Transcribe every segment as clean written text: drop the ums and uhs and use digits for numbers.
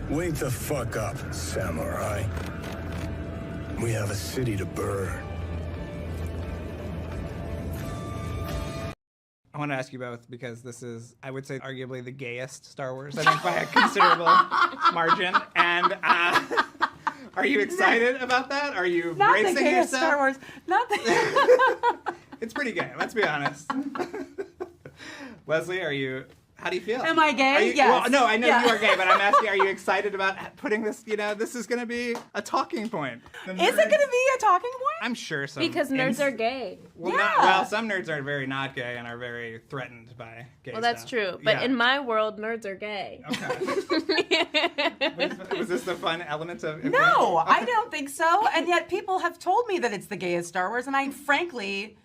Wake the fuck up, samurai. We have a city to burn. I want to ask you both because this is, I would say, arguably the gayest Star Wars, I think, by a considerable margin. And are you excited about that? Are you Not bracing the gayest yourself? Star Wars. Not the. It's pretty gay, let's be honest. Leslie, how do you feel? Am I gay? Yes. Well, no, I know you are gay, but I'm asking, are you excited about putting this, this is going to be a talking point. Is it going to be a talking point? I'm sure so. Because nerds are gay. Well, some nerds are very not gay and are very threatened by gay Well, that's stuff. true. But in my world, nerds are gay. Okay. Was this the fun element of... No, okay. I don't think so. And yet people have told me that it's the gayest Star Wars, and I frankly...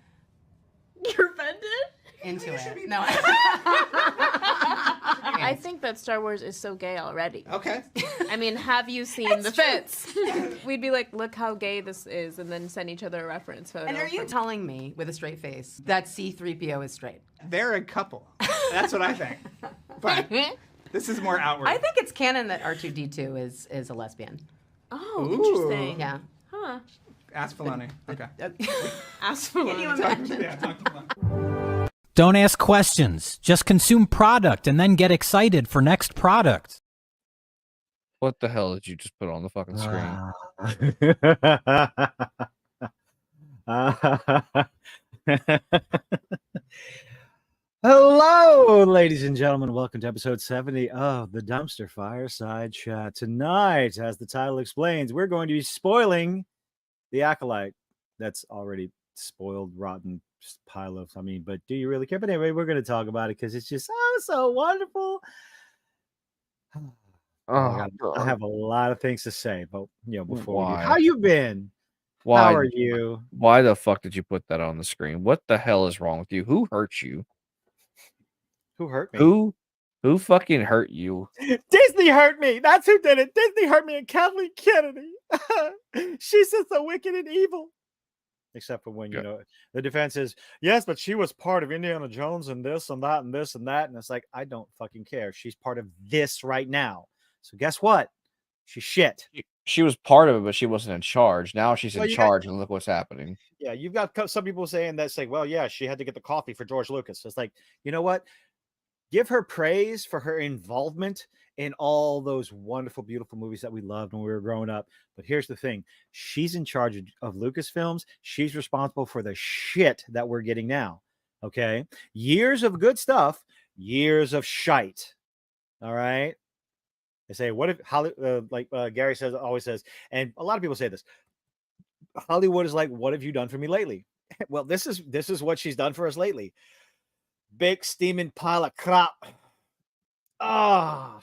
You're offended? Into it. No. I think that Star Wars is so gay already. Okay. I mean, have you seen the fits? We'd be like, look how gay this is, and then send each other a reference photo. And are you telling me, with a straight face, that C-3PO is straight? They're a couple. That's what I think. But this is more outward. I think it's canon that R2-D2 is a lesbian. Oh, interesting. Yeah. Huh. Ask Filoni. Okay. Ask Filoni. Can you imagine? Talk to Filoni. Don't ask questions. Just consume product and then get excited for next product. What the hell did you just put on the fucking screen? Hello, ladies and gentlemen. Welcome to episode 70 of the Dumpster-Fireside Chat. Tonight, as the title explains, we're going to be spoiling The Acolyte. That's already spoiled, rotten pile of, but do you really care? But anyway, we're going to talk about it because it's just so wonderful. I have a lot of things to say, but before how you been? Why? How are you? Why the fuck did you put that on the screen? What the hell is wrong with you? Who hurt you? Who hurt me? Who fucking hurt you? Disney hurt me. That's who did it. Disney hurt me and Kathleen Kennedy. She's just so wicked and evil. Except for when, the defense is, yes, but she was part of Indiana Jones and this and that and this and that. And it's like, I don't fucking care. She's part of this right now. So guess what? She's shit. She was part of it, but she wasn't in charge. Now she's in charge, and look what's happening. Yeah, you've got some people saying that, say, well, yeah, she had to get the coffee for George Lucas. It's like, you know what? Give her praise for her involvement in all those wonderful, beautiful movies that we loved when we were growing up. But here's the thing. She's in charge of Lucasfilms. She's responsible for the shit that we're getting now. Okay? Years of good stuff, years of shite. All right? They say, what if Gary always says, and a lot of people say this, Hollywood is like, what have you done for me lately? Well, this is what she's done for us lately. Big steaming pile of crap. Oh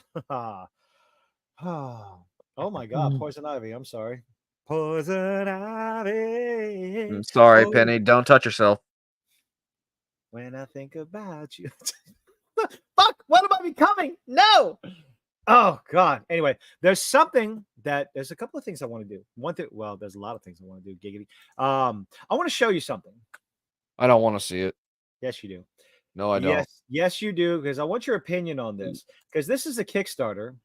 my God, Poison Ivy. I'm sorry. Poison Ivy. I'm sorry, Penny. Don't touch yourself. When I think about you. Fuck, what am I becoming? No. Oh God. Anyway, there's a couple of things I want to do. There's a lot of things I want to do. Giggity. I want to show you something. I don't want to see it. Yes, you do. No, I don't. Yes, you do, because I want your opinion on this. Because this is a Kickstarter.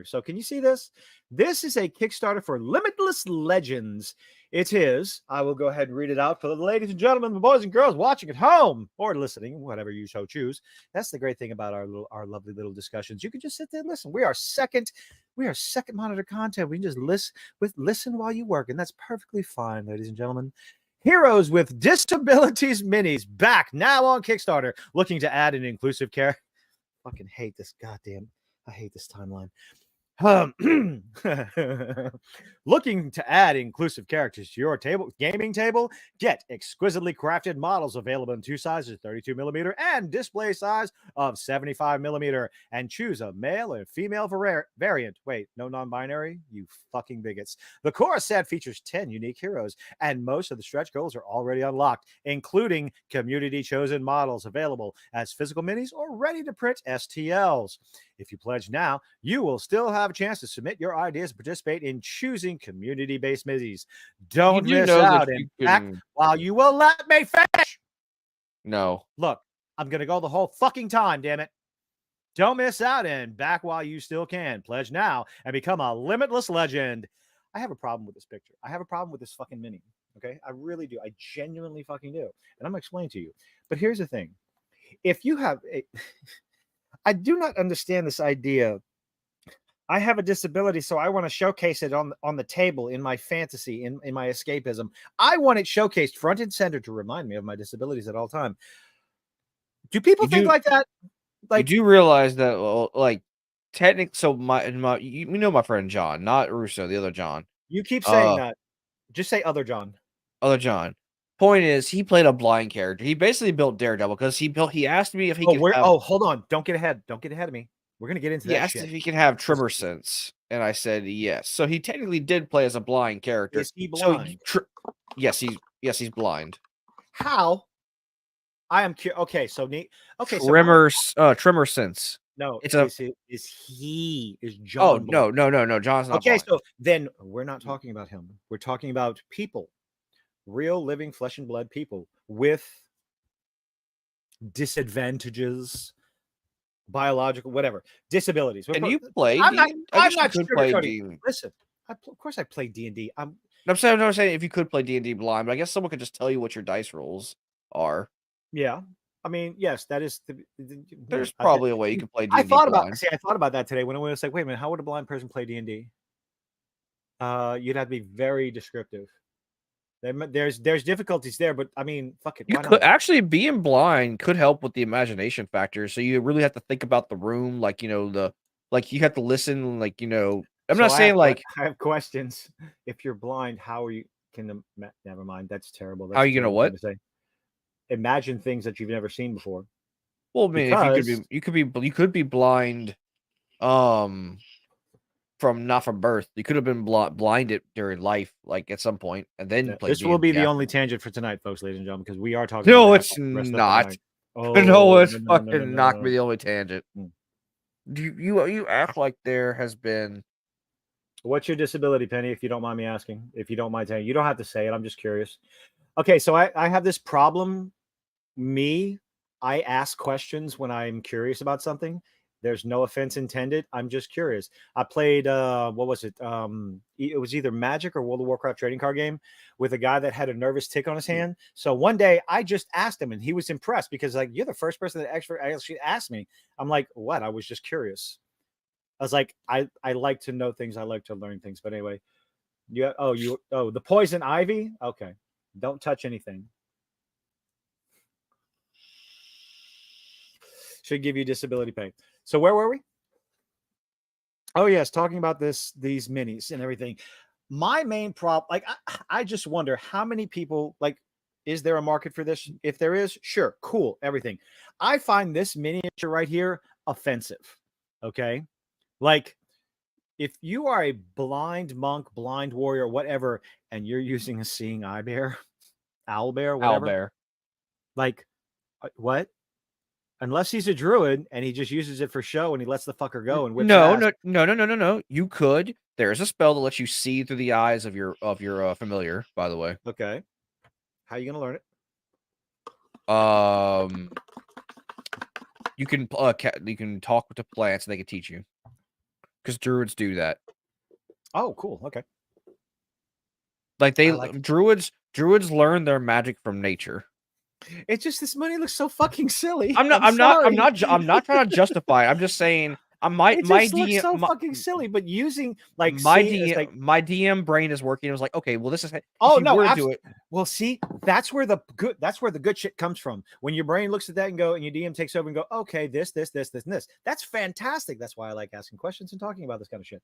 So can you see this? This is a Kickstarter for Limitless Legends. It is. I will go ahead and read it out for the ladies and gentlemen, the boys and girls watching at home or listening, whatever you so choose. That's the great thing about our lovely little discussions. You can just sit there and listen. We are second monitor content. We can just listen while you work, and that's perfectly fine, ladies and gentlemen. Heroes with Disabilities Minis back now on Kickstarter, looking to add an inclusive care. Fucking hate this I hate this timeline. Looking to add inclusive characters to your gaming table? Get exquisitely crafted models available in 2 sizes, 32mm and display size of 75mm, and choose a male or female variant. Wait, no non-binary? You fucking bigots. The core set features 10 unique heroes, and most of the stretch goals are already unlocked, including community-chosen models available as physical minis or ready-to-print STLs. If you pledge now, you will still have have a chance to submit your ideas and participate in choosing community-based minis. Don't do miss know that out. you In fact, can- while you will let me finish. No. Look, I'm going to go the whole fucking time, damn it. Don't miss out and back while you still can. Pledge now and become a limitless legend. I have a problem with this picture. I have a problem with this fucking mini. Okay. I really do. I genuinely fucking do. And I'm going to explain to you. But here's the thing. If you have a, I do not understand this idea. I have a disability, so I want to showcase it on the table in my fantasy, in my escapism. I want it showcased front and center to remind me of my disabilities at all time. Do people think like that? Like, you do realize that, like, technically, so we know my friend John, not Russo, the other John. you keep saying that. Just say other John. Other John. Point is, he played a blind character. He basically built Daredevil because he asked me if he could. Hold on! Don't get ahead. Don't get ahead of me. We're gonna get into that. He asked if he could have tremor sense, and I said yes. So he technically did play as a blind character. Is he blind? So yes, he's blind. How? I am curious. Okay, so neat. Okay, Tremor sense. No, it's is John? Oh no, John's not. Okay, blind. so then we're not talking about him. We're talking about people, real living flesh and blood people with disadvantages, biological, whatever, disabilities. And you play. I'm not play sugarcoating. Listen, of course I play D&D. I'm saying if you could play D&D blind, but I guess someone could just tell you what your dice rolls are. Yeah. I mean, yes, that is. There's probably a way you can play D&D I thought blind. I thought about that today when I was like, wait a minute, how would a blind person play D&D? You'd have to be very descriptive. There's difficulties there, but I mean, fuck it. You could actually, being blind could help with the imagination factor. So you really have to think about the room, like, you have to listen, like, I'm not saying like I have questions. If you're blind, how are you? Never mind. That's terrible. How are you gonna what? Imagine things that you've never seen before. Well, I mean, if you could be blind, from birth. You could have been blinded during life, like at some point, and then play. This will be the only tangent for tonight, folks, ladies and gentlemen, because we are talking. No, it's not. No, it's fucking not be the only tangent. You act like there has been. What's your disability, Penny? If you don't mind me asking, if you don't mind saying, you don't have to say it. I'm just curious. Okay, so I have this problem. I ask questions when I'm curious about something. There's no offense intended. I'm just curious. I played what was it? It was either Magic or World of Warcraft trading card game with a guy that had a nervous tick on his hand. So one day I just asked him and he was impressed because like, you're the first person that actually asked me. I'm like, what? I was just curious. I was like, I like to know things. I like to learn things. But anyway, the poison ivy. Okay. Don't touch anything. Should give you disability pay. So where were we? Oh yes, talking about these minis and everything. My main problem, like I just wonder how many people, like, is there a market for this? If there is, sure, cool, everything. I find this miniature right here offensive. Okay, like if you are a blind monk, blind warrior, whatever, and you're using a seeing eye bear, owl bear, whatever, Owlbear. like what? Unless he's a druid and he just uses it for show and he lets the fucker go and whips ass. No. You could. There's a spell that lets you see through the eyes of your familiar. By the way. Okay. How are you gonna learn it? You can talk with the plants and they can teach you. Because druids do that. Oh, cool. Okay. Like druids learn their magic from nature. It's just this money looks so fucking silly. I'm not trying to justify it. I'm just saying my looks so fucking silly, but using like my DM brain is working. It was like, okay, well, this is do it. Well, see, that's where the good shit comes from. When your brain looks at that and your DM takes over and go, okay, this, and this. That's fantastic. That's why I like asking questions and talking about this kind of shit.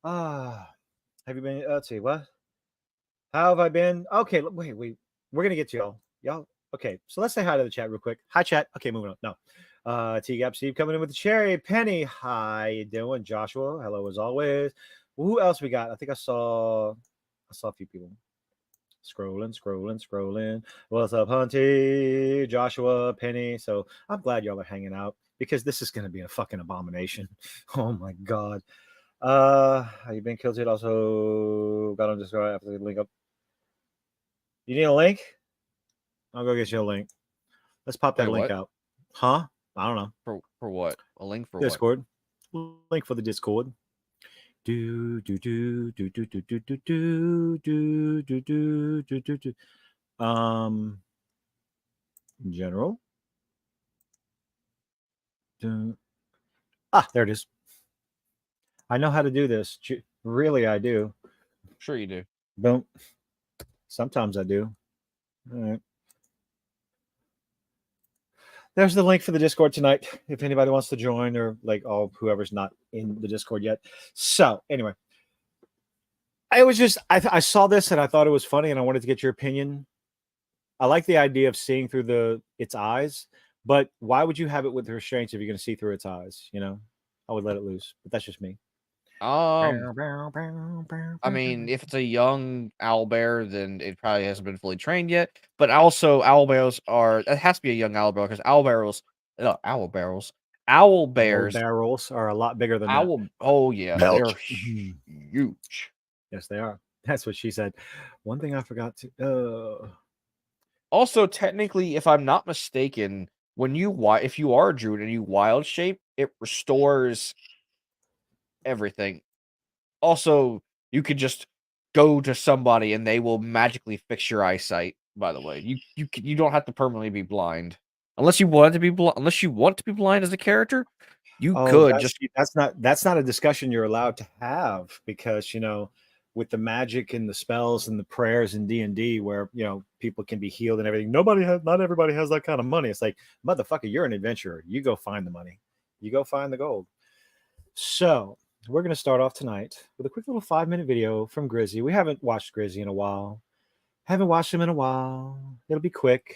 Have you been? Let's see, what? How have I been? Okay, wait. We're gonna get to y'all. Okay, so let's say hi to the chat real quick. Hi, chat. Okay, moving on. No. T-Gap Steve coming in with the cherry. Penny, hi, you doing? Joshua, hello as always. Who else we got? I think I saw a few people. Scrolling. What's up, Hunty? Joshua, Penny. So I'm glad y'all are hanging out because this is going to be a fucking abomination. Oh my God. You've been killed. It also got on Discord after the link up. You need a link? I'll go get you a link. Let's pop that Wait, link what? out. Huh? I don't know. For what? A link for Discord. Link for the Discord. Do do do do do do do do do do do do do do do. General. There it is. I know how to do this. Really, I do. Sure you do. Boom. Sometimes I do. All right. There's the link for the Discord tonight if anybody wants to join, or like whoever's not in the Discord yet. So anyway, I saw this and I thought it was funny and I wanted to get your opinion. I like the idea of seeing through its eyes, but why would you have it with restraints if you're going to see through its eyes? You know, I would let it loose, but that's just me. I mean, if it's a young owlbear, then it probably hasn't been fully trained yet. But also, owlbears it has to be a young owlbear because owlbears are a lot bigger than that. Oh yeah, they're huge. Yes, they are. That's what she said. One thing I forgot to. Also, technically, if I'm not mistaken, if you are a druid and you wild shape, it restores everything. Also, you could just go to somebody and they will magically fix your eyesight. By the way, you don't have to permanently be blind unless you want to be blind. Unless you want to be blind as a character, you could just. That's not a discussion you're allowed to have because with the magic and the spells and the prayers in D&D, where people can be healed and everything. Not everybody has that kind of money. It's like, motherfucker, you're an adventurer. You go find the money. You go find the gold. So we're going to start off tonight with a quick little 5-minute video from Grizzy. We haven't watched Grizzy in a while. Haven't watched him in a while. It'll be quick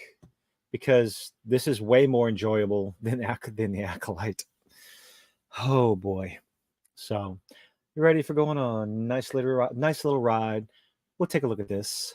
because this is way more enjoyable than the Acolyte. Oh boy. So you ready for going on? Nice little ride. We'll take a look at this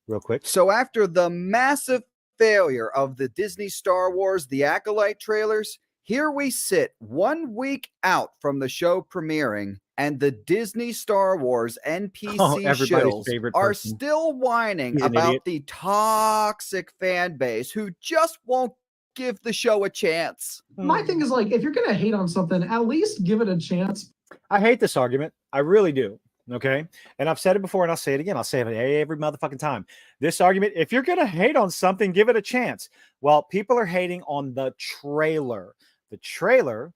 real quick. So after the massive failure of the Disney Star Wars The Acolyte trailers, here we sit 1 week out from the show premiering, and the Disney Star Wars NPC shills are still whining about the toxic fan base who just won't give the show a chance. My thing is, like, if you're going to hate on something, at least give it a chance. I hate this argument. I really do. Okay. And I've said it before and I'll say it again. I'll say it every motherfucking time. This argument, if you're going to hate on something, give it a chance. Well, people are hating on the trailer. The trailer,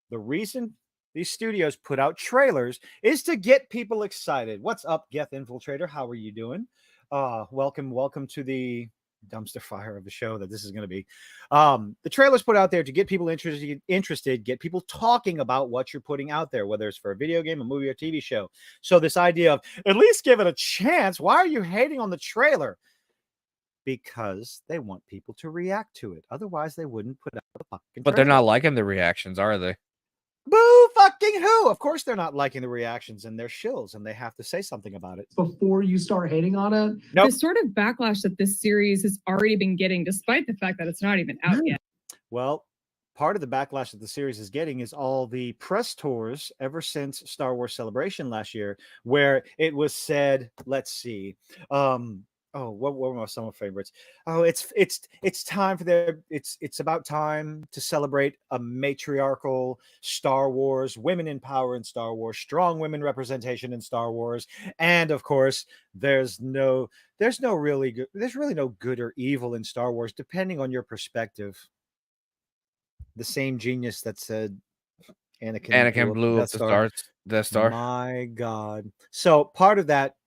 the reason these studios put out trailers is to get people excited. What's up, Geth Infiltrator? How are you doing? Welcome to the dumpster fire of the show that this is going to be. The trailer's put out there to get people interested, get people talking about what you're putting out there, whether it's for a video game, a movie, or TV show. So this idea of at least give it a chance. Why are you hating on the trailer? Because they want people to react to it. Otherwise, they wouldn't put out the fucking But trailer. They're not liking the reactions, are they? Boo fucking who? Of course they're not liking the reactions, and they're shills, and they have to say something about it. Before you start hating on it. Nope. The sort of backlash that this series has already been getting, despite the fact that it's not even out yet. Well, part of the backlash that the series is getting is all the press tours ever since Star Wars Celebration last year, where it was said, let's see, what were my summer favorites? Oh, it's time for it's about time to celebrate a matriarchal Star Wars, women in power in Star Wars, strong women representation in Star Wars, and of course, there's really no good or evil in Star Wars, depending on your perspective. The same genius that said Anakin blew up the Death Star. My God! So part of that.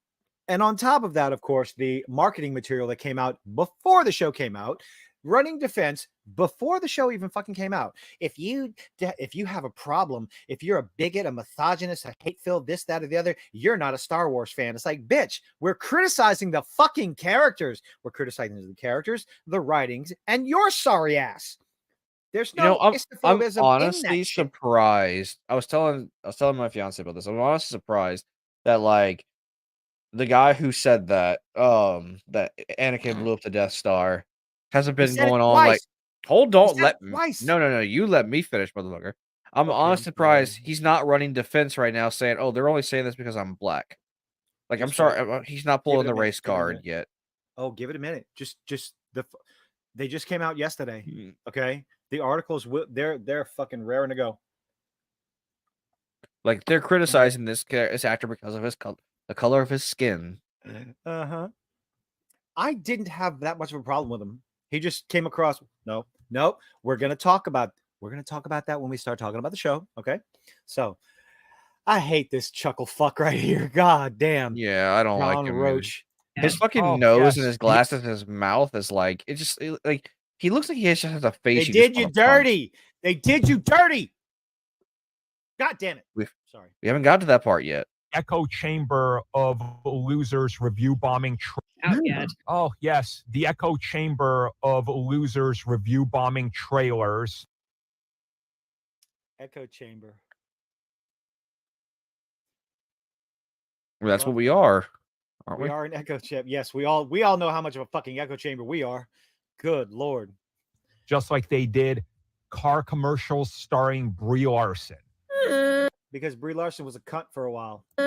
And on top of that, of course, the marketing material that came out before the show came out, running defense before the show even fucking came out. If you have a problem, if you're a bigot, a misogynist, a hate-filled this, that, or the other, you're not a Star Wars fan. It's like, bitch, we're criticizing the fucking characters. We're criticizing the characters, the writings, and your sorry ass. There's no I'm honestly surprised. I was telling my fiance about this. I'm honestly surprised that, like, the guy who said that that Anakin blew up the Death Star hasn't been going on like, hold on, no, you let me finish, motherfucker. I'm Okay, honestly I'm surprised sorry. he's not running defense right now, saying, "Oh, they're only saying this because I'm black." Like, I'm Just sorry, wait. he's not Give pulling it a the minute. race Give it a card minute. yet. Oh, give it a minute. They just came out yesterday. Hmm. Okay, the articles they're fucking raring to go. Like, they're criticizing this actor because of the color of his skin. Uh-huh. I didn't have that much of a problem with him. He just came across. No. We're gonna talk about that when we start talking about the show. Okay. So I hate this chuckle fuck right here. God damn. Yeah, I don't like John him. Roach. His fucking nose and his glasses and his mouth is like, like, he looks like he just has a face. They you just did you wanna punch. dirty. They did you dirty. God damn it. Sorry. We haven't got to that part yet. Echo chamber of losers review bombing. Out yet. Oh, yes. The echo chamber of losers review bombing trailers. Echo chamber. Well, that's what we are, aren't We we? are an echo chamber. Yes, we all know how much of a fucking echo chamber we are. Good Lord. Just like they did car commercials starring Brie Larson. Because Brie Larson was a cunt for a while. Why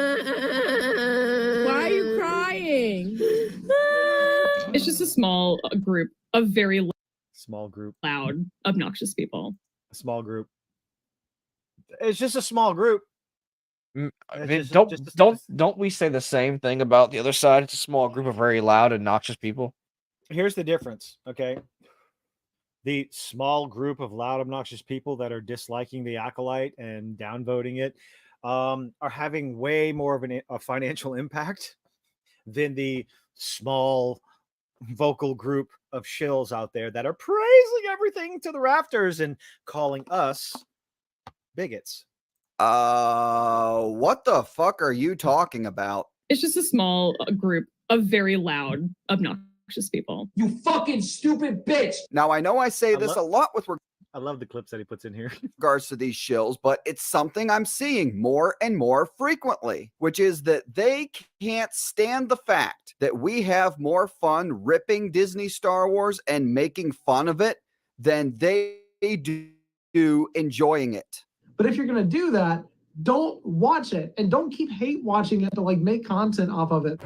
are you crying? It's just a small group of very Small group. loud, obnoxious people. A small group. It's just a small group. I mean, don't we say the same thing about the other side? It's a small group of very loud, obnoxious people. Here's the difference, okay? The small group of loud, obnoxious people that are disliking the Acolyte and downvoting it are having way more of a financial impact than the small vocal group of shills out there that are praising everything to the rafters and calling us bigots. What the fuck are you talking about? It's just a small group of very loud, obnoxious people. You fucking stupid bitch. Now, I know I say this a lot with I love the clips that he puts in here. regards to these shills, but it's something I'm seeing more and more frequently, which is that they can't stand the fact that we have more fun ripping Disney Star Wars and making fun of it than they do enjoying it. But if you're gonna do that, don't watch it and don't keep hate watching it to like make content off of it.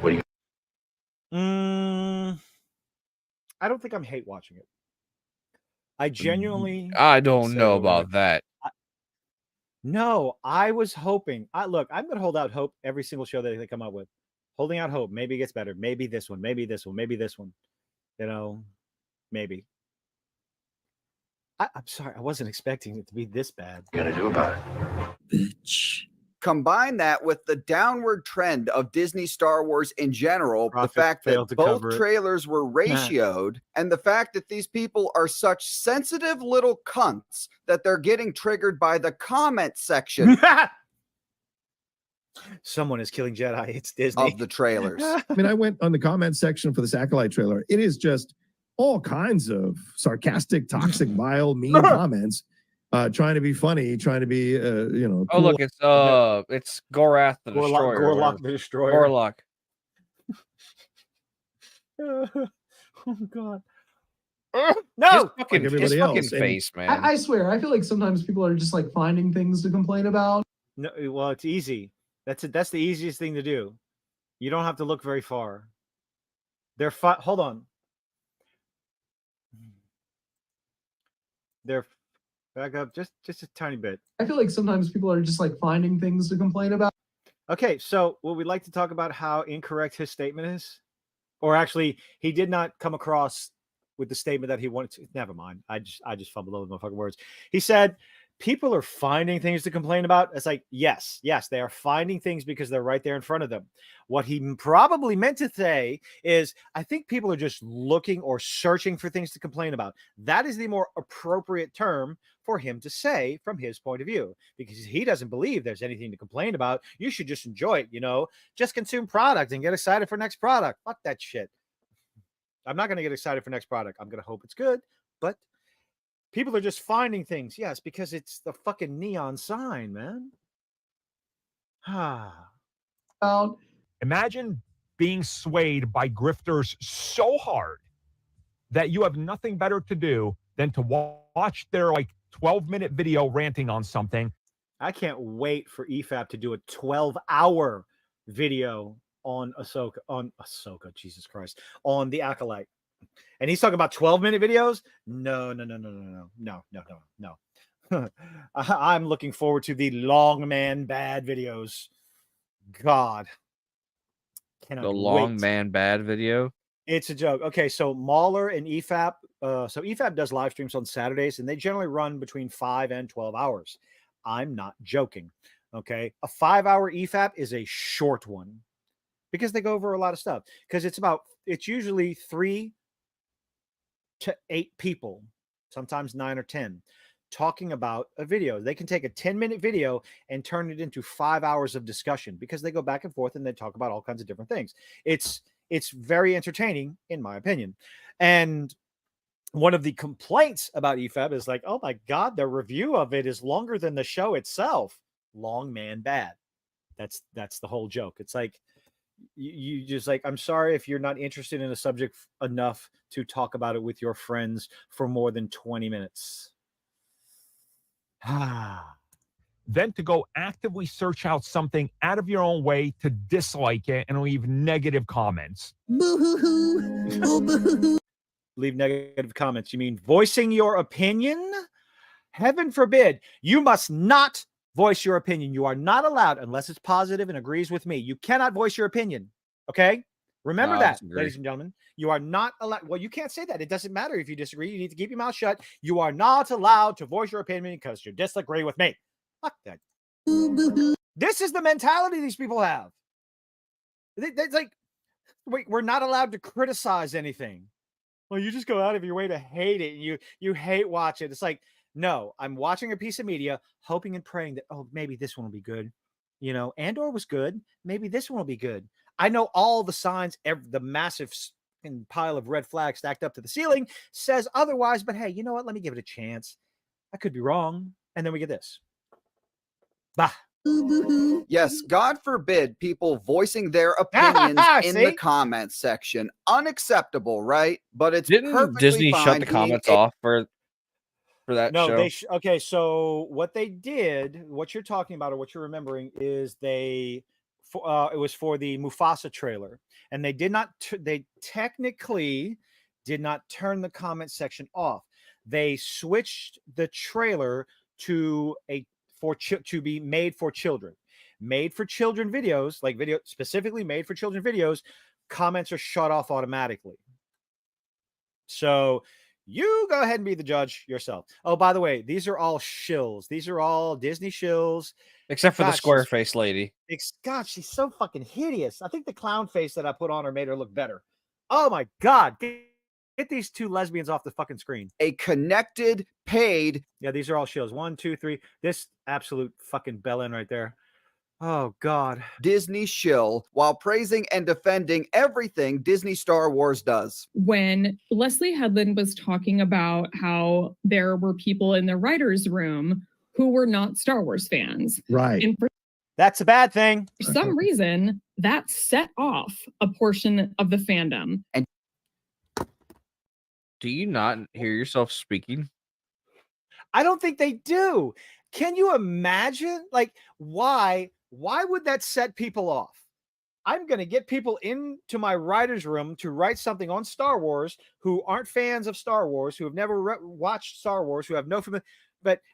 I don't think I'm hate watching it. I genuinely. I don't know about that. No, I was hoping. Look, I'm going to hold out hope every single show that they come up with. Holding out hope. Maybe it gets better. Maybe this one. Maybe this one. Maybe this one. You know, maybe. I'm sorry. I wasn't expecting it to be this bad. What are you gonna do about it? Bitch. Combine that with the downward trend of Disney Star Wars in general, the fact that both trailers were ratioed, and the fact that these people are such sensitive little cunts that they're getting triggered by the comment section Someone is killing Jedi. It's Disney. of the trailers. I mean, I went on the comment section for this Acolyte trailer. It is just all kinds of sarcastic, toxic, vile, mean comments. Trying to be funny, trying to be, cool. Oh, look, it's Gorath the Destroyer. Gorlock the Destroyer. Gorlock. Oh God. No, his fucking face, man. I swear, I feel like sometimes people are just like finding things to complain about. No, well, it's easy. That's the easiest thing to do. You don't have to look very far. Hold on. They're back up just a tiny bit. I feel like sometimes people are just like finding things to complain about. Okay, so would we like to talk about how incorrect his statement is? Or actually, he did not come across with the statement that he wanted to. Never mind. I just fumbled over my fucking words. He said, people are finding things to complain about. It's like, yes, they are finding things because they're right there in front of them. What he probably meant to say is, I think people are just looking or searching for things to complain about. That is the more appropriate term for him to say from his point of view, because he doesn't believe there's anything to complain about. You should just enjoy it, just consume product and get excited for next product. Fuck that shit. I'm not going to get excited for next product. I'm going to hope it's good, but people are just finding things. Yes, because it's the fucking neon sign, man. Imagine being swayed by grifters so hard that you have nothing better to do than to watch their 12-minute video ranting on something. I can't wait for EFAP to do a 12-hour video on Ahsoka, Jesus Christ, on The Acolyte. And he's talking about 12-minute videos? No. I'm looking forward to the long man bad videos. God. The long man bad video. It's a joke. Okay, so Mahler and EFAP. So EFAP does live streams on Saturdays, and they generally run between 5 and 12 hours. I'm not joking. Okay, a 5-hour EFAP is a short one because they go over a lot of stuff. Because it's usually 3 to 8 people, sometimes 9 or 10, talking about a video. They can take a 10-minute video and turn it into 5 hours of discussion because they go back and forth and they talk about all kinds of different things. It's very entertaining, in my opinion. And one of the complaints about EFAB is like, oh my God, the review of it is longer than the show itself. Long man bad. That's the whole joke. It's like, you just like, I'm sorry if you're not interested in a subject enough to talk about it with your friends for more than 20 minutes. Then to go actively search out something out of your own way to dislike it and leave negative comments. Boo-hoo-hoo. Oh, boo-hoo-hoo. Leave negative comments. You mean voicing your opinion? Heaven forbid. You must not voice your opinion. You are not allowed, unless it's positive and agrees with me. You cannot voice your opinion. Okay? Remember that, ladies and gentlemen. You are not allowed. Well, you can't say that. It doesn't matter if you disagree. You need to keep your mouth shut. You are not allowed to voice your opinion because you disagree with me. Fuck that. This is the mentality these people have. It's like, wait, we're not allowed to criticize anything. Well, you just go out of your way to hate it. And you hate watch it. It's like, no, I'm watching a piece of media, hoping and praying that, oh, maybe this one will be good. You know, Andor was good. Maybe this one will be good. I know all the signs, the massive pile of red flags stacked up to the ceiling says otherwise, but hey, you know what? Let me give it a chance. I could be wrong. And then we get this. Bah. Yes, God forbid people voicing their opinions in the comments section. Unacceptable, right? But it's Didn't Disney shut the comments off for that show? No, okay, so what they did, what you're talking about or what you're remembering is it was for the Mufasa trailer, and they technically did not turn the comment section off. They switched the trailer to be made for children. Made for children videos, like video specifically made for children videos, comments are shut off automatically. So you go ahead and be the judge yourself. Oh, by the way, these are all shills. These are all Disney shills. Except for the square face lady. God, she's so fucking hideous. I think the clown face that I put on her made her look better. Oh my God. Get these two lesbians off the fucking screen. A connected, paid. Yeah, these are all shills. 1, 2, 3. This absolute fucking bellend right there. Oh, God. Disney shill while praising and defending everything Disney Star Wars does. When Leslie Headland was talking about how there were people in the writer's room who were not Star Wars fans. Right. And that's a bad thing. For some reason, that set off a portion of the fandom. And do you not hear yourself speaking? I don't think they do. Can you imagine? Like, why would that set people off? I'm going to get people into my writer's room to write something on Star Wars who aren't fans of Star Wars, who have never watched Star Wars, who have no familiar,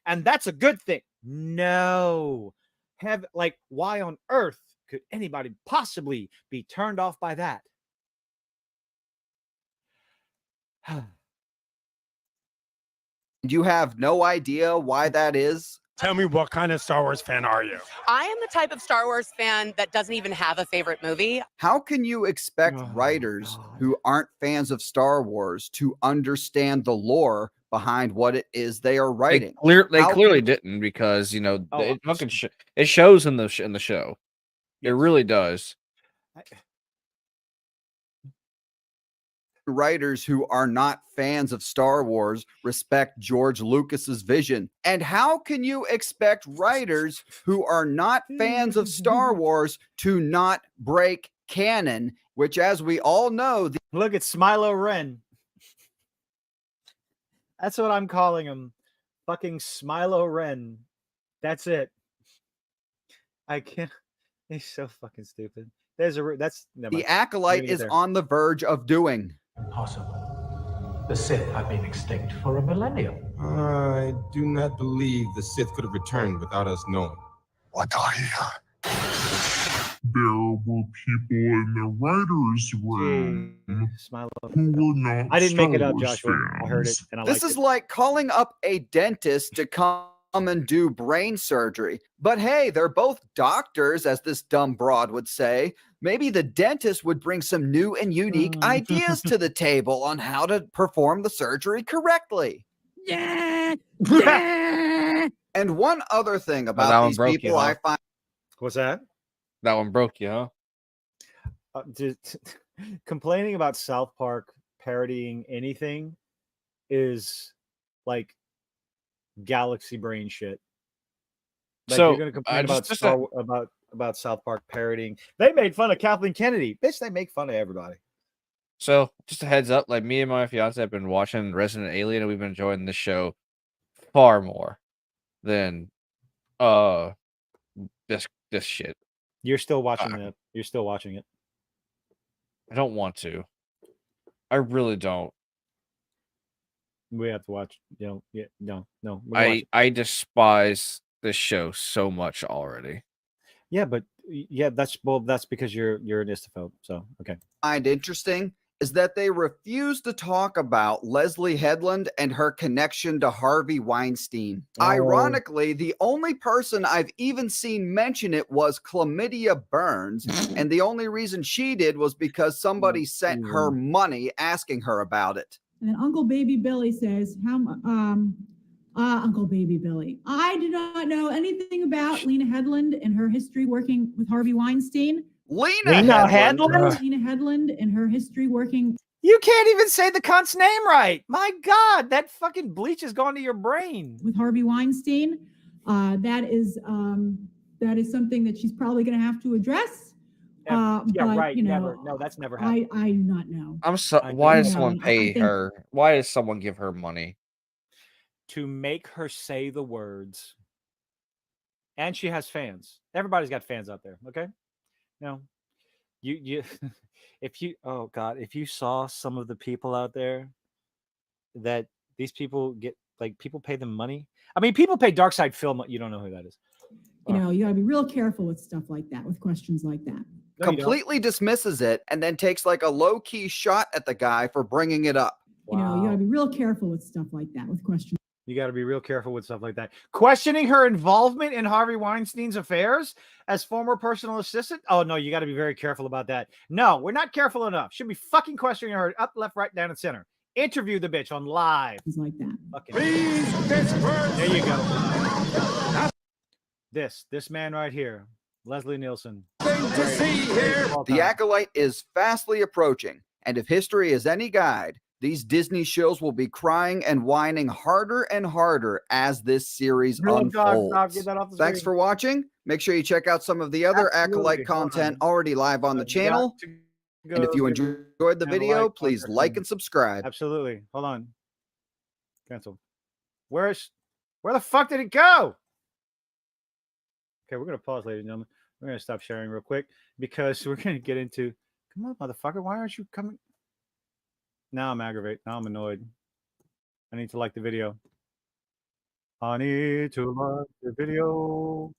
and that's a good thing. No. Why on earth could anybody possibly be turned off by that? You have no idea why that is? Tell me, what kind of Star Wars fan are you? I am the type of Star Wars fan that doesn't even have a favorite movie. How can you expect writers who aren't fans of Star Wars to understand the lore behind what it is they are writing? They clearly didn't, because it shows in the show. It really does. Writers who are not fans of Star Wars respect George Lucas's vision. And how can you expect writers who are not fans of Star Wars to not break canon, which, as we all know, look at Smilo Ren. That's what I'm calling him. fucking Smilo Ren. That's it. I can't. He's so fucking stupid. There's a that's never The mind. Acolyte is on the verge of doing. Impossible. The Sith have been extinct for a millennium. I do not believe the Sith could have returned without us knowing. What are you? There were people in the writers' room who were not. I didn't make it Star up, Wars Joshua. I heard it, fans. and I This is like calling up a dentist to come and do brain surgery. But hey, they're both doctors, as this dumb broad would say. Maybe the dentist would bring some new and unique ideas to the table on how to perform the surgery correctly. Yeah. And one other thing that about one these broke you, people huh? I find. What's that? That one broke you, huh? Complaining about South Park parodying anything is like galaxy brain shit. Like, So, you're going to complain about just about South Park parodying. They made fun of Kathleen Kennedy. Bitch, they make fun of everybody. So, just a heads up, like me and my fiance have been watching Resident Alien, and we've been enjoying this show far more than this shit. You're still watching it. You're still watching it. I don't want to. I really don't. We have to watch. You know, yeah, no. We're gonna watch it. I despise this show so much already. Yeah, but that's because you're an istophobe. So okay. Find interesting is that they refuse to talk about Leslie Headland and her connection to Harvey Weinstein. Ironically, the only person I've even seen mention it was Chlamydia Burns, and the only reason she did was because somebody sent her money asking her about it. And then Uncle Baby Billy says, Uncle Baby Billy, I do not know anything about Lena Headland and her history working with Harvey Weinstein. Lena Headland? Lena Headland and her history working. You can't even say the cunt's name right. My God, that fucking bleach has gone to your brain. With Harvey Weinstein. That is something that she's probably going to have to address. Yeah, but, right. You know, Never. No, that's never happened. I do not know. Why does you know, someone I pay think- her? Why does someone give her money? To make her say the words. And she has fans. Everybody's got fans out there. Okay. No, you if you saw some of the people out there that these people get, like, people pay them money. I mean, people pay Darkside Film. You don't know who that is. You know, you got to be real careful with stuff like that, with questions like that. Completely dismisses it and then takes like a low-key shot at the guy for bringing it up. You know, you got to be real careful with stuff like that, with questions. You got to be real careful with stuff like that. Questioning her involvement in Harvey Weinstein's affairs as former personal assistant. Oh, no, you got to be very careful about that. No, we're not careful enough. Should be fucking questioning her up, left, right, down, and center. Interview the bitch on live. Things like that. Fucking. There you go. This man right here, Leslie Nielsen. The Acolyte is fastly approaching, and if history is any guide, these Disney shows will be crying and whining harder and harder as this series unfolds. Get that off the Thanks screen. for watching. Make sure you check out some of the other Acolyte content already live on the channel. And if you enjoyed the video, please like and subscribe. Absolutely. Hold on. Cancel. Where the fuck did it go? Okay, we're going to pause, ladies and gentlemen. We're going to stop sharing real quick because we're going to get into, come on, motherfucker. Why aren't you coming? Now I'm aggravated. Now I'm annoyed. I need to like the video. I need to like the video.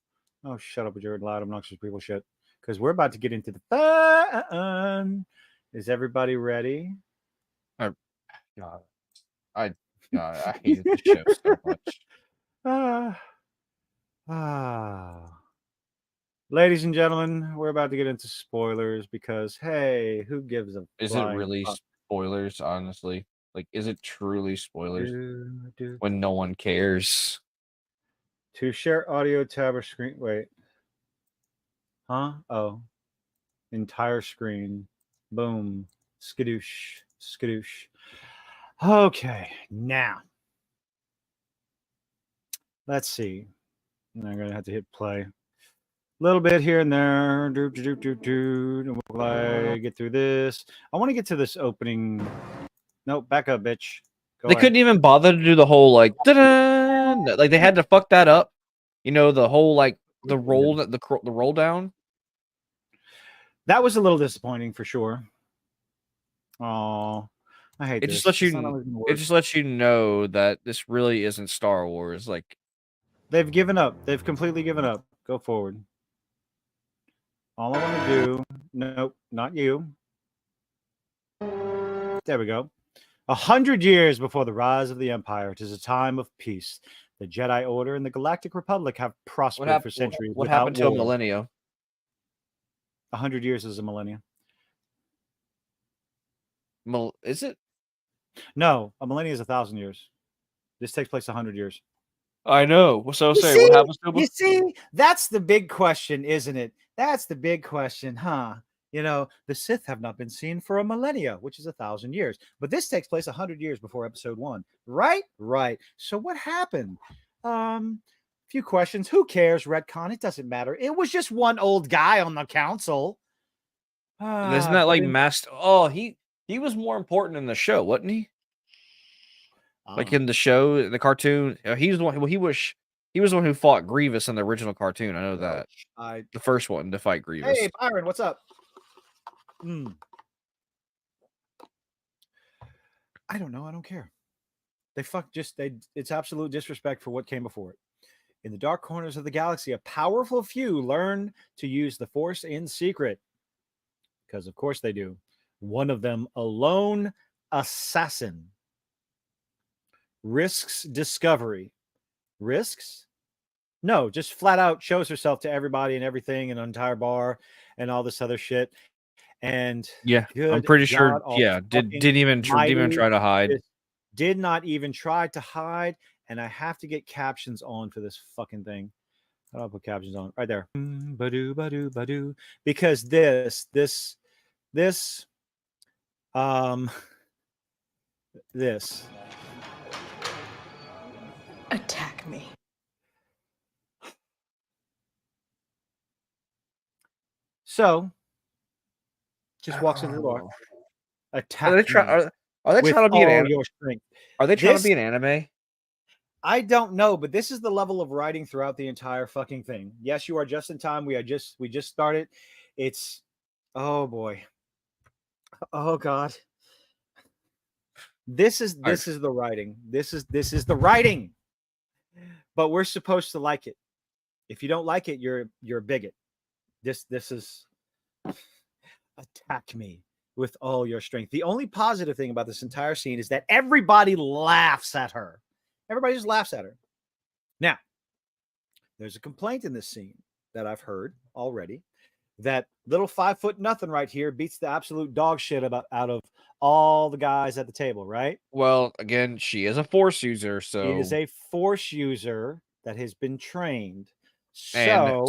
Oh, shut up with your loud, obnoxious people shit. Because we're about to get into the fun. Is everybody ready? I hated the show so much. Ladies and gentlemen, we're about to get into spoilers because, hey, who gives a Is it flying really fuck? spoilers, honestly? Like, is it truly spoilers when no one cares? To share audio tab or screen. Wait. Huh? Oh. Entire screen. Boom. Skadoosh. Skadoosh. Okay. Now. Let's see. I'm going to have to hit play. A little bit here and there. And we'll get through this. I want to get to this opening. Nope. Back up, bitch. Go They ahead. couldn't even bother to do the whole, like, da-da, done that. Like they had to fuck that up. You know, the whole like the roll down. That was a little disappointing for sure. Oh, I hate It this. just lets It's not you. always gonna It work. just lets you know that this really isn't Star Wars. Like They've given up. They've completely given up. Go forward. All I want to do. Nope, not you. There we go. 100 years before the rise of the Empire, it is a time of peace. The Jedi Order and the Galactic Republic have prospered for centuries. What without happened to a war. millennia? 100 years is a millennia. Is it? No, a millennia is 1,000 years. This takes place 100 years. I know. So You say see? what happens to You see, that's the big question, isn't it? That's the big question, huh? You know, the Sith have not been seen for a millennia, which is 1,000 years. But this takes place 100 years before Episode 1, right? Right. So what happened? Few questions. Who cares? Retcon. It doesn't matter. It was just one old guy on the council. Isn't that like masked? Oh, he was more important in the show, wasn't he? Like in the show, in the cartoon, he's the one. Well, he was the one who fought Grievous in the original cartoon. I know that. The first one to fight Grievous. Hey, Byron, what's up? I don't know. I don't care. It's absolute disrespect for what came before it. In the dark corners of the galaxy, a powerful few learn to use the Force in secret. Because of course they do. One of them, a lone assassin, risks discovery. Risks? No, just flat out shows herself to everybody and everything in an entire bar and all this other shit. And yeah, I'm pretty sure. Yeah, didn't even try to hide. Did not even try to hide. And I have to get captions on for this fucking thing. I'll put captions on right there. Badoo, badoo, badoo. Because this. Attack me. So, just walks into the bar. Attack. Are they trying to be an anime? Are they trying to be an anime? I don't know, but this is the level of writing throughout the entire fucking thing. Yes, you are just in time. We just started. It's oh boy. Oh god. This is the writing. This is the writing. But we're supposed to like it. If you don't like it, you're a bigot. This is attack me with all your strength. The only positive thing about this entire scene is that everybody laughs at her. Everybody just laughs at her. Now, there's a complaint in this scene that I've heard already that little 5 foot nothing right here beats the absolute dog shit out of all the guys at the table, right? Well, again, she is a Force user, so she is a Force user that has been trained. So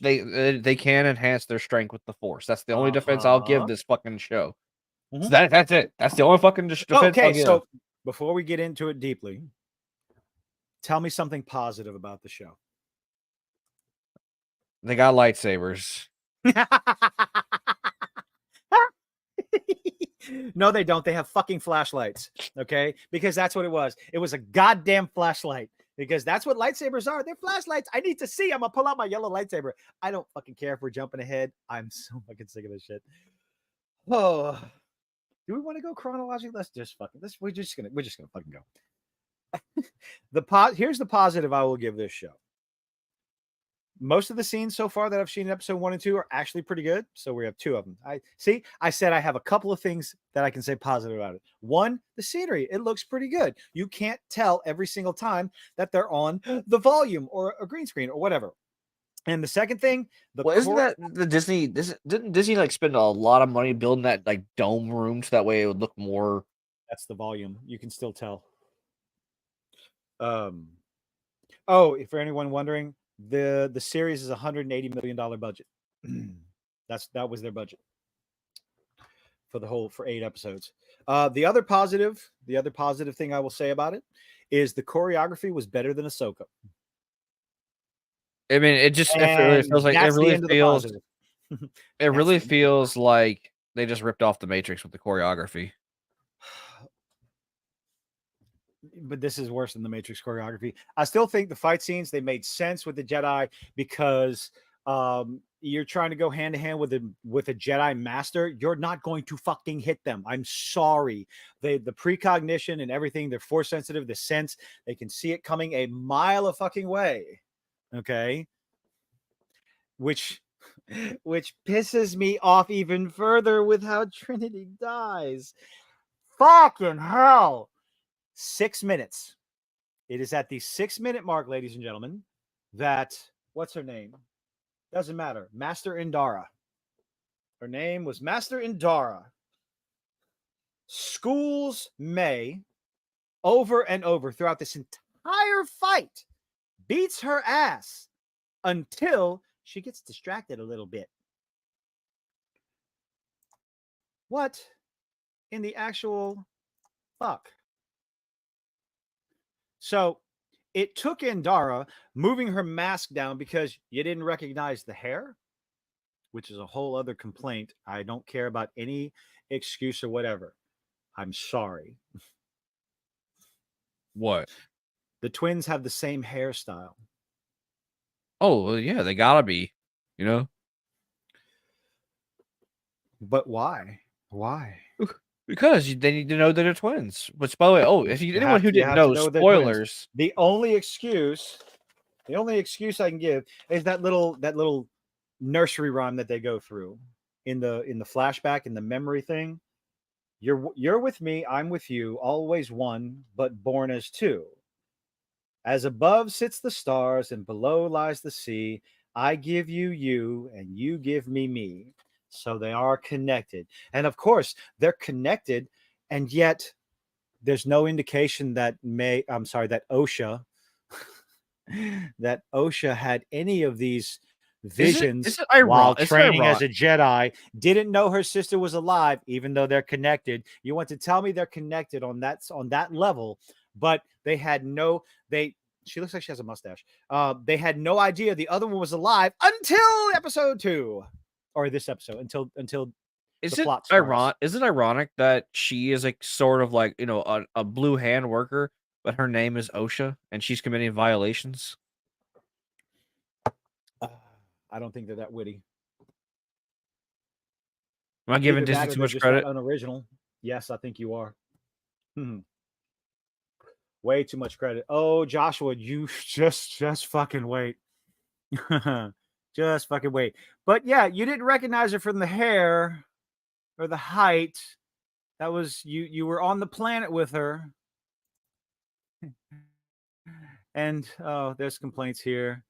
they can enhance their strength with the Force. That's the only defense I'll give this fucking show. So that's it. That's the only fucking defense I'll give. So before we get into it deeply, tell me something positive about the show. They got lightsabers. No, they don't. They have fucking flashlights. Okay, because that's what it was. It was a goddamn flashlight. Because that's what lightsabers are. They're flashlights. I need to see. I'm gonna pull out my yellow lightsaber. I don't fucking care if we're jumping ahead. I'm so fucking sick of this shit. Oh, do we want to go chronologically? Let's just fucking. We're just gonna fucking go. Here's the positive I will give this show. Most of the scenes so far that I've seen in episode 1 and 2 are actually pretty good. So we have 2 of them. I said I have a couple of things that I can say positive about it. One, the scenery. It looks pretty good. You can't tell every single time that they're on the volume or a green screen or whatever. And the second thing, isn't that the Disney? Didn't Disney like spend a lot of money building that like dome room so that way it would look more? That's the volume. You can still tell. Oh, for anyone wondering, the series is $180 million budget. That was their budget for 8 episodes. The other positive thing I will say about it is the choreography was better than Ahsoka. I mean, it really feels like it really feels like they just ripped off the Matrix with the choreography. but this is worse than the Matrix choreography. I still think the fight scenes, they made sense with the Jedi because you're trying to go hand to hand with a Jedi master. You're not going to fucking hit them. I'm sorry. The precognition and everything, they're force sensitive, the sense, they can see it coming a mile a fucking way. Okay. Which pisses me off even further with how Trinity dies. Fucking hell. 6 minutes. It is at the 6-minute mark, ladies and gentlemen, that, what's her name? Doesn't matter. Master Indara. Her name was Master Indara. Schools May over and over throughout this entire fight. Beats her ass until she gets distracted a little bit. What in the actual fuck? So it took Indara moving her mask down because you didn't recognize the hair, which is a whole other complaint. I don't care about any excuse or whatever. I'm sorry. What? The twins have the same hairstyle. Oh, well, yeah, they gotta be, you know? But why? Why? Because they need to know that they're twins. Which, by the way, if anyone who didn't know, spoilers. The only excuse I can give is that little nursery rhyme that they go through in the flashback, in the memory thing. You're with me, I'm with you, always one, but born as two. As above sits the stars and below lies the sea, I give you you and you give me me. So they are connected. And of course, they're connected, and yet there's no indication that OSHA had any of these visions while training as a Jedi, didn't know her sister was alive, even though they're connected. You want to tell me they're connected on that level, but they had she looks like she has a mustache. They had no idea the other one was alive until episode 2. Or this episode until Is the it plot ironic? Is it ironic that she is like sort of like, you know, a blue hand worker, but her name is OSHA and she's committing violations? I don't think they're that witty. Am I giving Disney too much credit? Unoriginal. Yes, I think you are. Way too much credit. Oh, Joshua, you just fucking wait. Just fucking wait. But yeah, you didn't recognize her from the hair or the height. That was you were on the planet with her. And there's complaints here.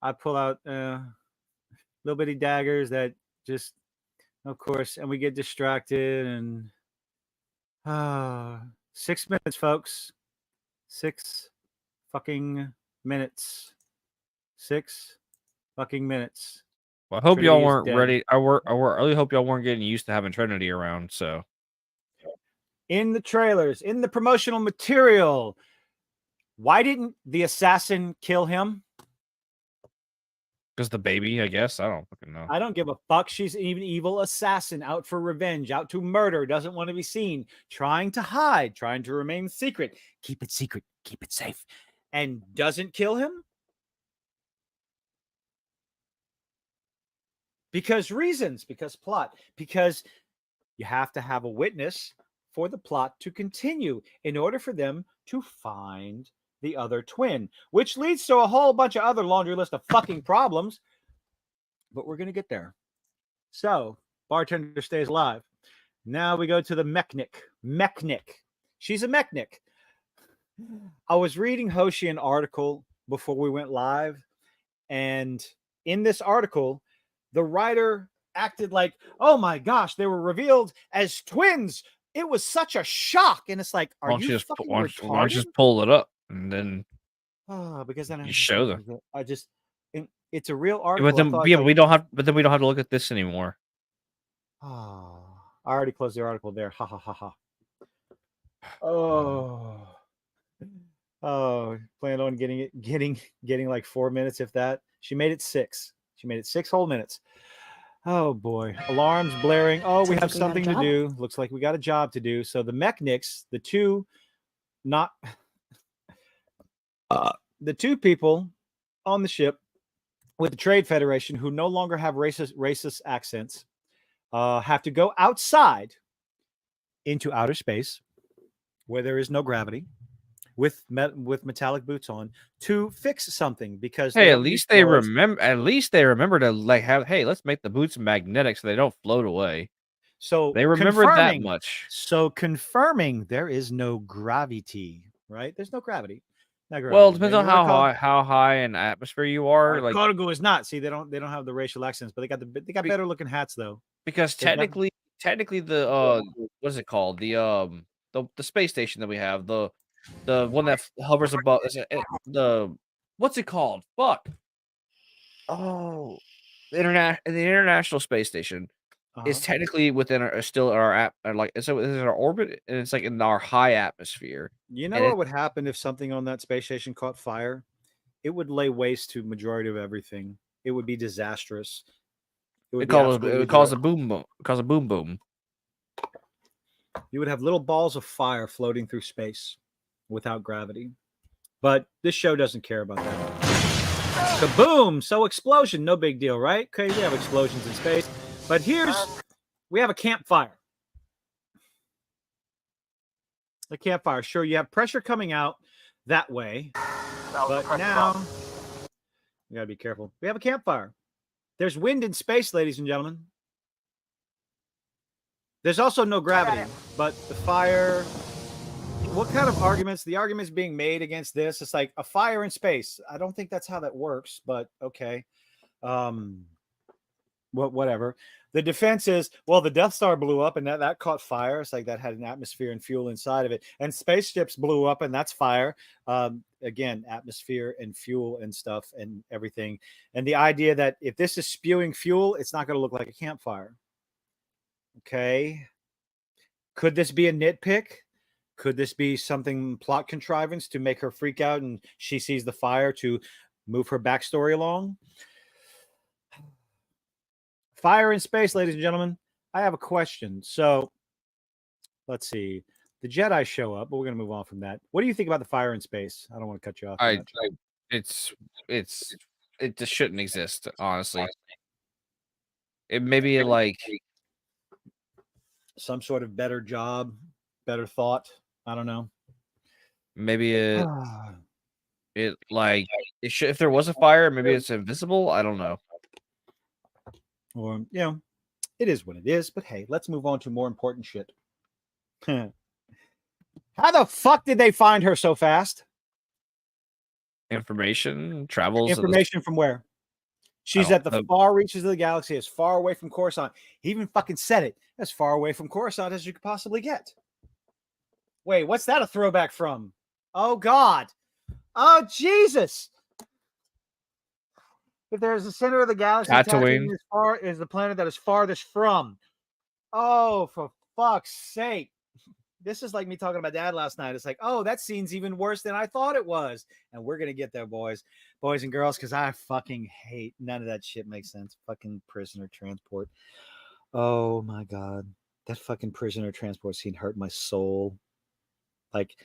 I pull out little bitty daggers that just, of course, and we get distracted, and 6 minutes, folks. 6 fucking minutes. 6 fucking minutes. Well, I hope Trinity y'all weren't dead. ready. I really hope y'all weren't getting used to having Trinity around. So, in the trailers, in the promotional material, why didn't the assassin kill him? Because the baby, I guess. I don't fucking know. I don't give a fuck. She's an evil assassin out for revenge, out to murder, doesn't want to be seen, trying to hide, trying to remain secret. Keep it secret, keep it safe, and doesn't kill him. Because plot, because you have to have a witness for the plot to continue in order for them to find the other twin, which leads to a whole bunch of other laundry list of fucking problems. But we're going to get there. So, bartender stays alive. Now we go to the Mechnik. She's a Mechnik. I was reading Hoshi an article before we went live, and in this article, the writer acted like, oh my gosh, they were revealed as twins. It was such a shock. And it's like, are you fucking retarded? Why don't you just pull it up and then because then you show them. It's a real Yeah, article. but we don't have to look at this anymore. I already closed the article there. Ha ha ha ha. Planned on getting like 4 minutes, if that. She made it 6. She made it 6 whole minutes. Oh boy. Alarms blaring. Oh, we have something to do. Looks like we got a job to do. So the Mechniks, the two, not The two people on the ship with the Trade Federation who no longer have racist accents have to go outside into outer space where there is no gravity with metallic boots on to fix something because Hey, at least they remember. At least they remember to like have. Hey, let's make the boots magnetic so they don't float away. So they remember that much. So confirming there is no gravity, right? There's no gravity. Well, it depends on how high in atmosphere you are. Like cargo is not. See, they don't have the racial accents, but they got better looking hats though. Because technically the what's it called? The space station that we have, the one that hovers above the what's it called? Fuck. Oh, the International Space Station is technically within still our app, like it's in our orbit, and it's like in our high atmosphere. You know what would happen if something on that space station caught fire? It would lay waste to majority of everything. It would be disastrous. It would cause a boom. Cause a boom boom. You would have little balls of fire floating through space without gravity. But this show doesn't care about that. Kaboom! So explosion, no big deal, right? Okay, we have explosions in space. But we have a campfire. A campfire. Sure, you have pressure coming out that way. But now, we got to be careful. We have a campfire. There's wind in space, ladies and gentlemen. There's also no gravity, but the fire. What kind of arguments? The arguments being made against this, it's like a fire in space. I don't think that's how that works, but okay. Whatever. The defense is, well, the Death Star blew up and that caught fire. It's like that had an atmosphere and fuel inside of it. And spaceships blew up and that's fire. Again, atmosphere and fuel and stuff and everything. And the idea that if this is spewing fuel, it's not going to look like a campfire. Okay. Could this be a nitpick? Could this be something plot contrivance to make her freak out and she sees the fire to move her backstory along? Fire in space, ladies and gentlemen. I have a question. So let's see. The Jedi show up, but we're going to move on from that. What do you think about the fire in space? I don't want to cut you off. It just shouldn't exist, honestly. It may be like some sort of better job, better thought. I don't know. Maybe it should, if there was a fire, maybe it's invisible. I don't know. Or, it is what it is. But hey, let's move on to more important shit. How the fuck did they find her so fast? Information travels. Information from where? She's at the far reaches of the galaxy, as far away from Coruscant. He even fucking said it. As far away from Coruscant as you could possibly get. Wait, what's that a throwback from? Oh, God. Oh, Jesus. If there's the center of the galaxy, Tatooine is the planet that is farthest from. Oh, for fuck's sake. This is like me talking to my dad last night. It's like, oh, that scene's even worse than I thought it was. And we're going to get there, boys and girls, because I fucking hate none of that shit makes sense. Fucking prisoner transport. Oh, my God. That fucking prisoner transport scene hurt my soul. Like,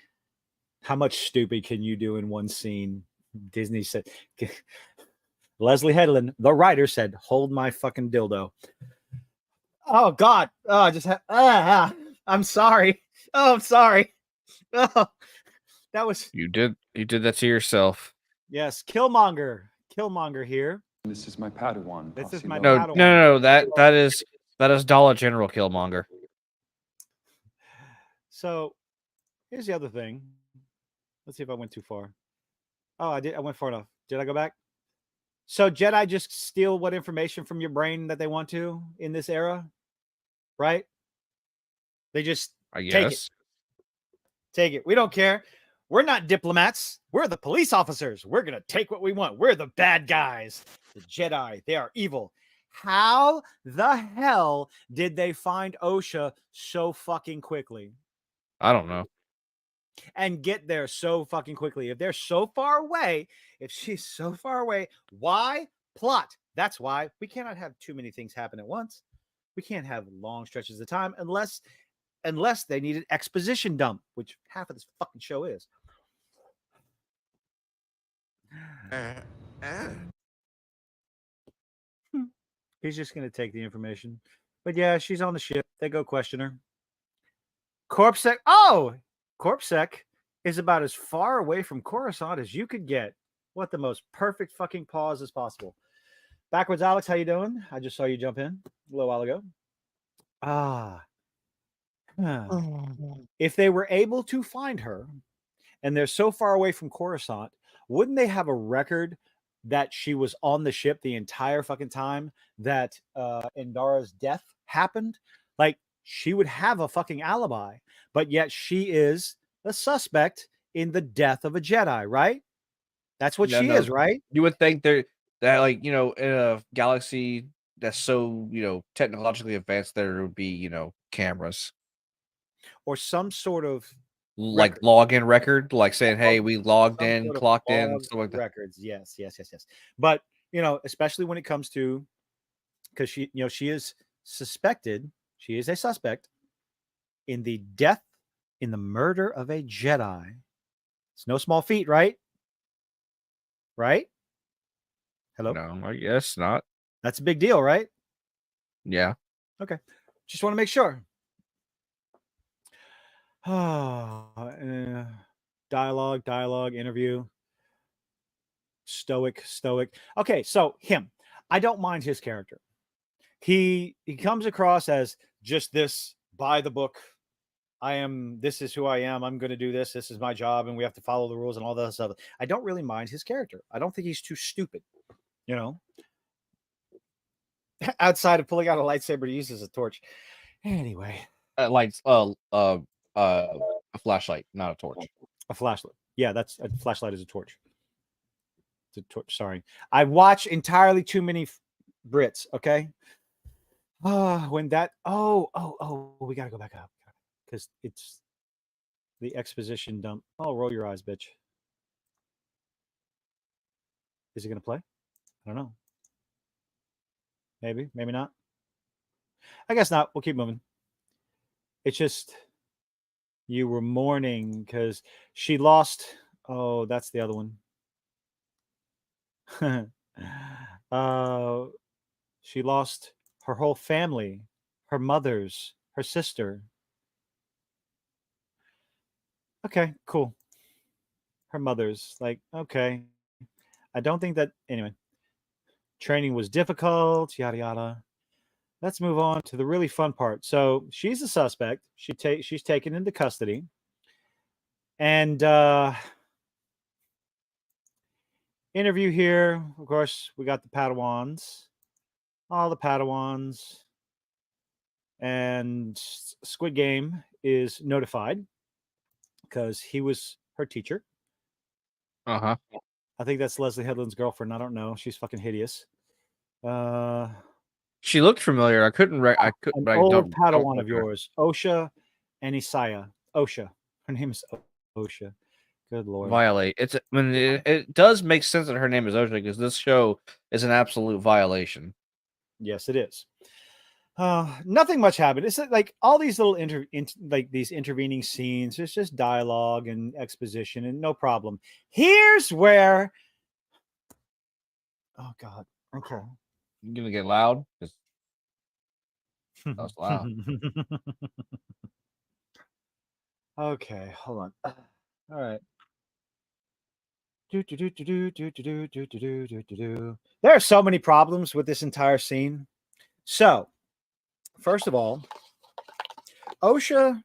how much stupid can you do in one scene? Disney said... Leslie Headland, the writer, said, hold my fucking dildo. Oh, God. Oh, I just I'm sorry. Oh, I'm sorry. Oh, that was... You did that to yourself. Yes, Killmonger here. This is my Padawan. This is my Padawan. No. That is Dollar General Killmonger. So, here's the other thing. Let's see if I went too far. Oh, I did. I went far enough. Did I go back? So Jedi just steal what information from your brain that they want to in this era, right? They just take it. We don't care. We're not diplomats. We're the police officers. We're going to take what we want. We're the bad guys. The Jedi, they are evil. How the hell did they find Osha so fucking quickly? I don't know. And get there so fucking quickly. If they're so far away, if she's so far away, why? Plot. That's why we cannot have too many things happen at once. We can't have long stretches of time unless they need an exposition dump, which half of this fucking show is. He's just going to take the information. But yeah, she's on the ship. They go question her. Corpsec. Oh, Corpsec is about as far away from Coruscant as you could get. What the most perfect fucking pause as possible. Backwards Alex, how you doing? I just saw you jump in a little while ago. If they were able to find her and they're so far away from Coruscant, wouldn't they have a record that she was on the ship the entire fucking time that Indara's death happened? Like, she would have a fucking alibi, but yet she is the suspect in the death of a Jedi, right? That's what she is, right? You would think that, like, you know, in a galaxy that's so, you know, technologically advanced, there would be, you know, cameras or some sort of like login record, like saying, "Hey, we logged in, clocked in, stuff like that." Records, yes. But you know, especially when it comes to, because she, you know, she is suspected. She is a suspect in the death, in the murder of a Jedi. It's no small feat, right? Right? Hello? No, I guess not. That's a big deal, right? Yeah. Okay. Just want to make sure. Dialogue, interview. Stoic. Okay, so him. I don't mind his character. He comes across as just this by the book. This is who I am. I'm going to do this. This is my job, and we have to follow the rules and all that stuff. I don't really mind his character. I don't think he's too stupid, you know. Outside of pulling out a lightsaber to use as a torch. Anyway, a flashlight, not a torch. A flashlight. Yeah, that's a flashlight is a torch. It's a torch. Sorry, I watch entirely too many Brits. Okay. When that. We gotta go back up because it's the exposition dump. Oh, roll your eyes, bitch. Is it gonna play? I don't know. Maybe not. I guess not. We'll keep moving. It's just you were mourning because she lost. Oh, that's the other one. She lost her whole family, her mother's, her sister. Okay, cool. Her mother's, like, okay. I don't think that, anyway. Training was difficult, yada yada. Let's move on to the really fun part. So she's a suspect. She's taken into custody. And interview here. Of course, we got the Padawans. All the Padawans. And Squid Game is notified because he was her teacher. Uh-huh. I think that's Leslie Headland's girlfriend. I don't know. She's fucking hideous. She looked familiar. I couldn't. An old Padawan of yours, Osha and Isaiah. Osha. Her name is Osha. Good lord. Violate. It does make sense that her name is Osha because this show is an absolute violation. Yes, it is. Nothing much happened. It's like all these little these intervening scenes. It's just dialogue and exposition, and no problem. Here's where. Oh God. Okay. You're gonna get loud. That was loud. Okay, hold on. All right. There are so many problems with this entire scene. So, first of all, Osha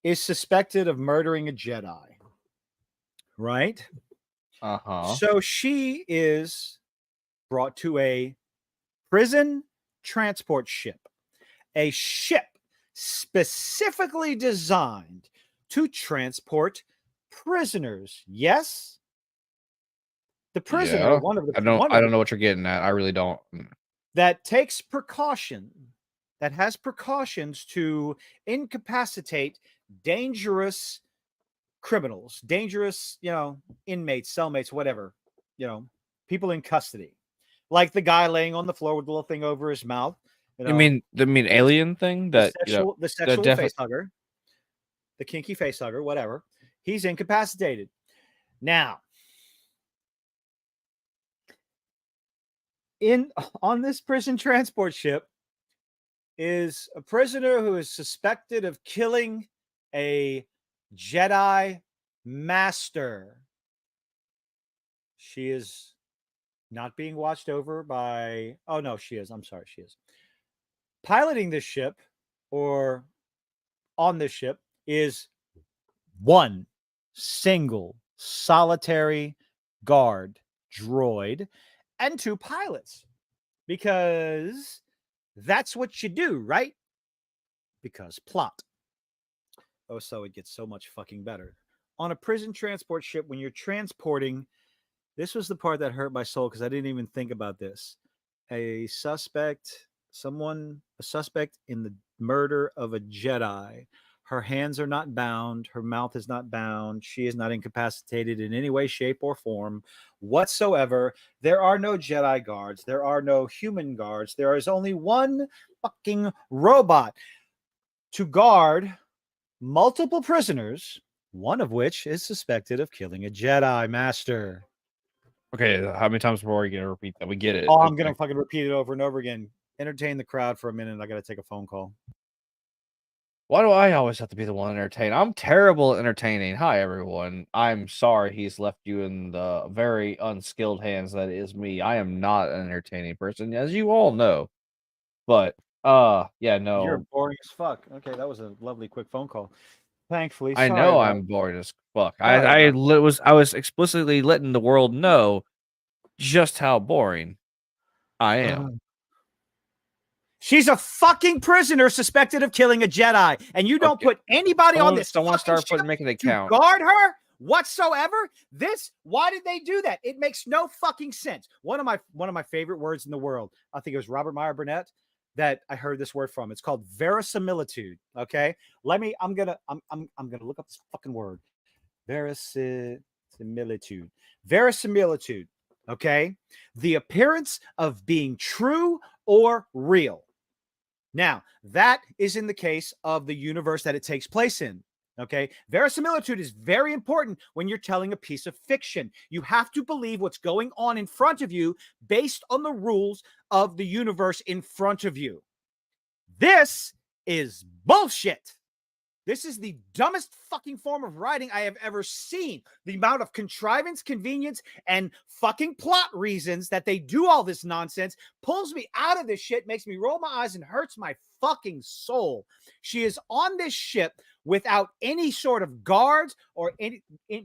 is suspected of murdering a Jedi, right? Uh-huh. So she is brought to a prison transport ship, a ship specifically designed to transport prisoners. Yes, the prisoner, one of the. I don't know what you're getting at. I really don't. That takes precaution, that has precautions to incapacitate dangerous criminals, dangerous, inmates, cellmates, whatever, people in custody. Like the guy laying on the floor with the little thing over his mouth. You mean the alien thing? The sexual face hugger, the kinky face hugger, whatever. He's incapacitated. Now, on this prison transport ship is a prisoner who is suspected of killing a Jedi master. She is not being watched over by. Oh no, she is. I'm sorry, she is. Piloting this ship, or on this ship, is one single solitary guard droid and 2 pilots, because that's what you do, right? Because plot. Oh, so it gets so much fucking better. On a prison transport ship, when you're transporting, this was the part that hurt my soul because I didn't even think about this. A suspect in the murder of a Jedi. Her hands are not bound. Her mouth is not bound. She is not incapacitated in any way, shape, or form whatsoever. There are no Jedi guards. There are no human guards. There is only one fucking robot to guard multiple prisoners, one of which is suspected of killing a Jedi master. Okay, how many times more are you going to repeat that? We get it. Oh, I'm going to fucking repeat it over and over again. Entertain the crowd for a minute. I got to take a phone call. Why do I always have to be the one entertained? I'm terrible at entertaining. Hi, everyone. I'm sorry he's left you in the very unskilled hands that is me. I am not an entertaining person, as you all know. But, yeah, no. You're boring as fuck. Okay, that was a lovely quick phone call. Thankfully, I sorry know about- I'm boring as fuck. Sorry about I was explicitly letting the world know just how boring I am. She's a fucking prisoner suspected of killing a Jedi, and you don't put anybody on this Someone fucking start ship making it to count. guard her whatsoever. Why did they do that? It makes no fucking sense. One of my favorite words in the world, I think it was Robert Meyer Burnett, that I heard this word from. It's called verisimilitude. Okay, I'm gonna look up this fucking word. Verisimilitude. Verisimilitude. Okay, the appearance of being true or real. Now, that is in the case of the universe that it takes place in. Okay, verisimilitude is very important when you're telling a piece of fiction. You have to believe what's going on in front of you based on the rules of the universe in front of you. This is bullshit. This is the dumbest fucking form of writing I have ever seen. The amount of contrivance, convenience, and fucking plot reasons that they do all this nonsense pulls me out of this shit, makes me roll my eyes, and hurts my fucking soul. She is on this ship without any sort of guards or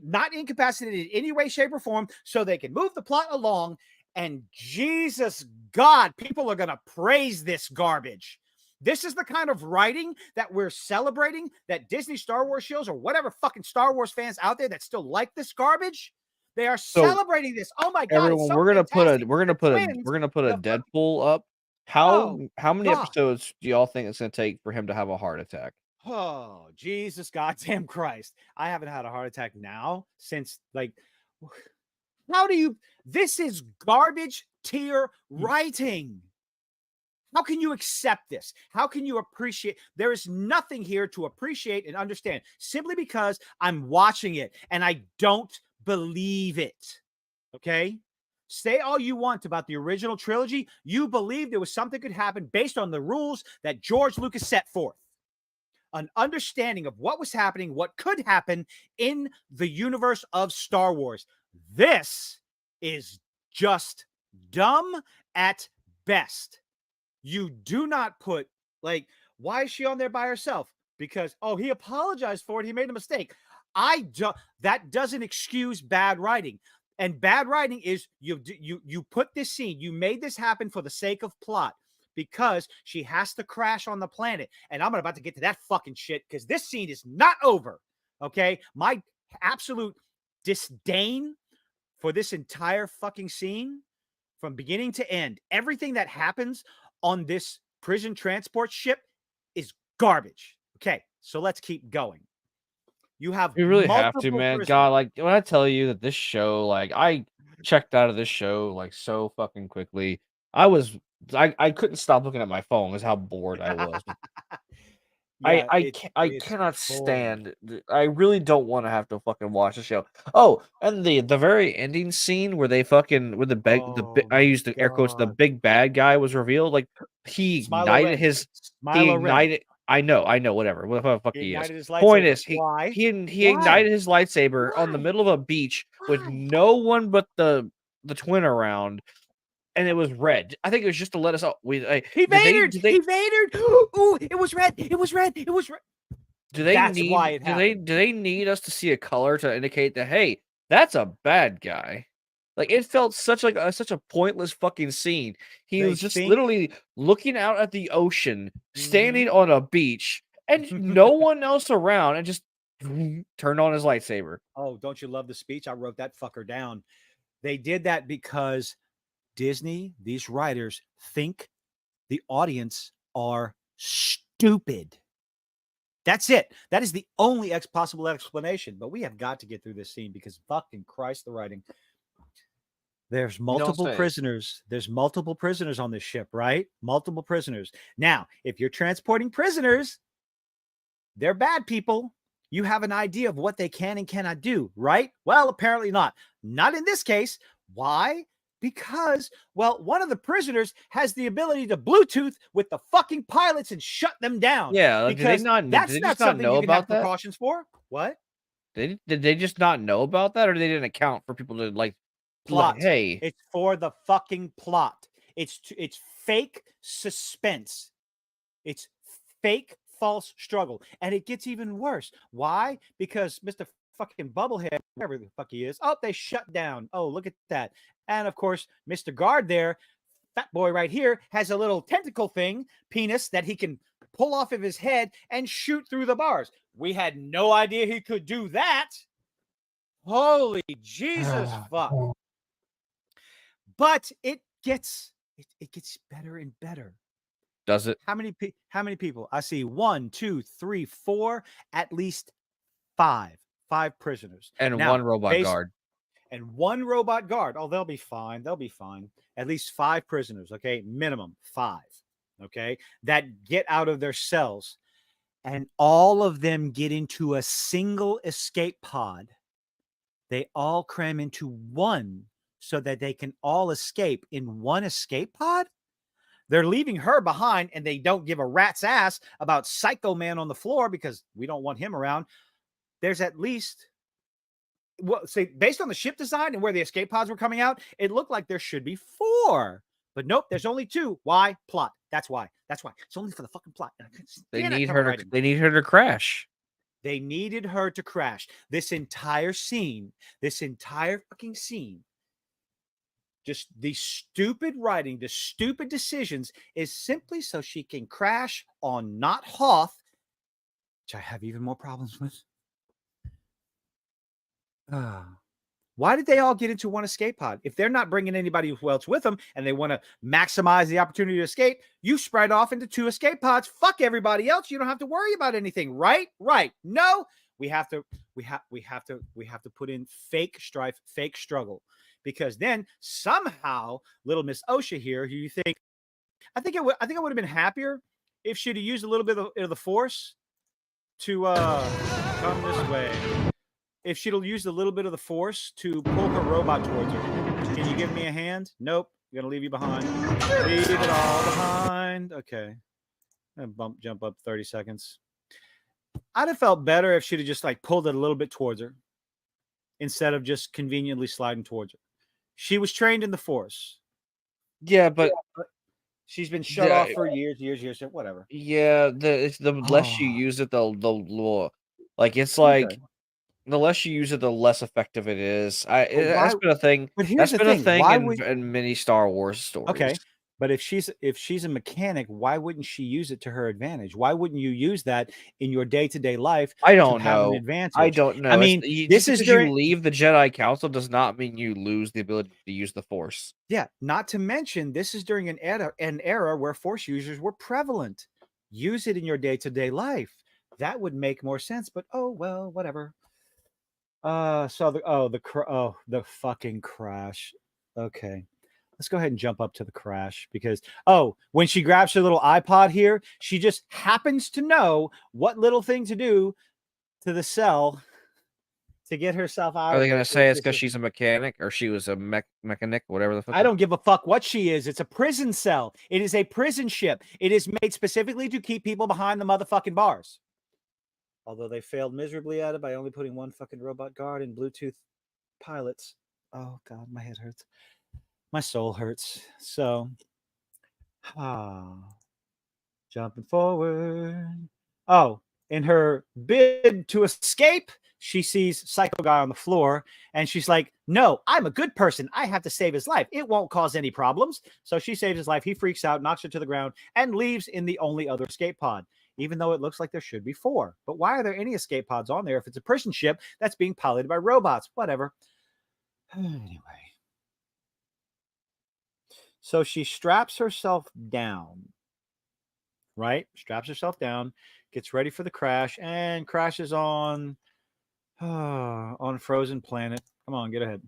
not incapacitated in any way, shape, or form, so they can move the plot along. And Jesus God, people are going to praise this garbage. This is the kind of writing that we're celebrating, that Disney Star Wars shows or whatever fucking Star Wars fans out there that still like this garbage, they are celebrating this. Oh my God. Everyone, we're gonna put a Deadpool up. How many episodes do y'all think it's gonna take for him to have a heart attack? Oh, Jesus goddamn Christ. I haven't had a heart attack now since this is garbage tier writing. How can you accept this? How can you appreciate? There is nothing here to appreciate and understand simply because I'm watching it and I don't believe it. Okay? Say all you want about the original trilogy. You believe there was something could happen based on the rules that George Lucas set forth. An understanding of what was happening, what could happen in the universe of Star Wars. This is just dumb at best. You do not put, why is she on there by herself? Because, he apologized for it. He made a mistake. That doesn't excuse bad writing. And bad writing is you put this scene, you made this happen for the sake of plot because she has to crash on the planet. And I'm about to get to that fucking shit because this scene is not over. Okay? My absolute disdain for this entire fucking scene from beginning to end, everything that happens on this prison transport ship is garbage. Okay, so let's keep going. You really have to, man. God, when I tell you that this show, I checked out of this show so fucking quickly. I couldn't stop looking at my phone. Is how bored I was. I cannot stand. I really don't want to have to fucking watch the show. Oh, and the very ending scene where they fucking with I used the air quotes, the big bad guy was revealed. Like he ignited Milo Ren. I know, whatever the fuck he is. Ignited his Point lightsaber. is, he Why? ignited his lightsaber on the middle of a beach with no one but the twin around. And it was red. I think it was just to let us out. He Vadered! He Vadered! Ooh, it was red! It was red! It was red! That's why it happened. Do they need us to see a color to indicate that, hey, that's a bad guy? Like, it felt such such a pointless fucking scene. He was just literally looking out at the ocean, standing on a beach, and no one else around, and just turned on his lightsaber. Oh, don't you love the speech? I wrote that fucker down. They did that because Disney, these writers think the audience are stupid. That's it. That is the only possible explanation. But we have got to get through this scene because fucking Christ, the writing. There's multiple prisoners. There's multiple prisoners on this ship, right? Multiple prisoners. Now, if you're transporting prisoners, they're bad people. You have an idea of what they can and cannot do, right? Well, apparently not. Not in this case. Why? Because, well, one of the prisoners has the ability to Bluetooth with the fucking pilots and shut them down. Yeah, because that's not something you can have precautions for. What? Did they just not know about that, or they didn't account for people to like plot? Hey, it's for the fucking plot. It's fake suspense. It's fake false struggle, and it gets even worse. Why? Because Mr. fucking Bubblehead, whatever the fuck he is, they shut down. Oh, look at that. And of course, Mr. Guard there, fat boy right here, has a little tentacle thing, penis, that he can pull off of his head and shoot through the bars. We had no idea he could do that. Holy Jesus fuck. But it gets better and better. Does it? How many people? I see 1, 2, 3, 4, at least 5 prisoners. And now, one robot guard. And one robot guard. Oh, they'll be fine. They'll be fine. At least 5 prisoners, okay? Minimum 5, okay? That get out of their cells. And all of them get into a single escape pod. They all cram into one so that they can all escape in one escape pod? They're leaving her behind, and they don't give a rat's ass about Psycho Man on the floor because we don't want him around. There's at least... Well, say based on the ship design and where the escape pods were coming out, it looked like there should be 4. But nope, there's only 2. Why? Plot. That's why. It's only for the fucking plot. They need her to crash. They needed her to crash. This entire fucking scene, just the stupid writing, the stupid decisions is simply so she can crash on not Hoth, which I have even more problems with. Why did they all get into one escape pod? If they're not bringing anybody else with them and they want to maximize the opportunity to escape, you spread off into 2 escape pods. Fuck everybody else. You don't have to worry about anything, right? Right. No, we have to put in fake strife, fake struggle, because then somehow little Miss OSHA here, who you think, I think I would have been happier if she'd have used a little bit of the force to come this way. If she'd have used a little bit of the force to pull her robot towards her. Can you give me a hand? Nope. I'm going to leave you behind. Leave it all behind. Okay. I'm going to jump up 30 seconds. I'd have felt better if she'd have just like pulled it a little bit towards her instead of just conveniently sliding towards her. She was trained in the force. Yeah, but she's been shut off for years, whatever. Yeah, the less you use it, the like it's like... Okay. The less you use it, the less effective it is. That's been a thing. But here's the thing: in many Star Wars stories. Okay, but if she's a mechanic, why wouldn't she use it to her advantage? Why wouldn't you use that in your day-to-day life? I don't know. An advantage? I don't know. I mean, this is you leave the Jedi Council does not mean you lose the ability to use the Force. Yeah, not to mention this is during an era where Force users were prevalent. Use it in your day-to-day life. That would make more sense. But oh well, whatever. The fucking crash. Okay. let's go ahead and jump up to the crash because, when she grabs her little iPod here, she just happens to know what little thing to do to the cell to get herself out Are of they it. gonna say it's because she's a mechanic or she was a mechanic, whatever the fuck? I don't give a fuck what she is. It's a prison cell. It is a prison ship. It is made specifically to keep people behind the motherfucking bars. Although they failed miserably at it by only putting one fucking robot guard and Bluetooth pilots. Oh God, my head hurts. My soul hurts. So, jumping forward. Oh, in her bid to escape, she sees Psycho Guy on the floor and she's like, no, I'm a good person. I have to save his life. It won't cause any problems. So she saves his life. He freaks out, knocks her to the ground, and leaves in the only other escape pod, even though it looks like there should be 4. But why are there any escape pods on there if it's a prison ship that's being piloted by robots? Whatever. Anyway. So she straps herself down, right? Straps herself down, gets ready for the crash, and crashes on a frozen planet. Come on, get ahead.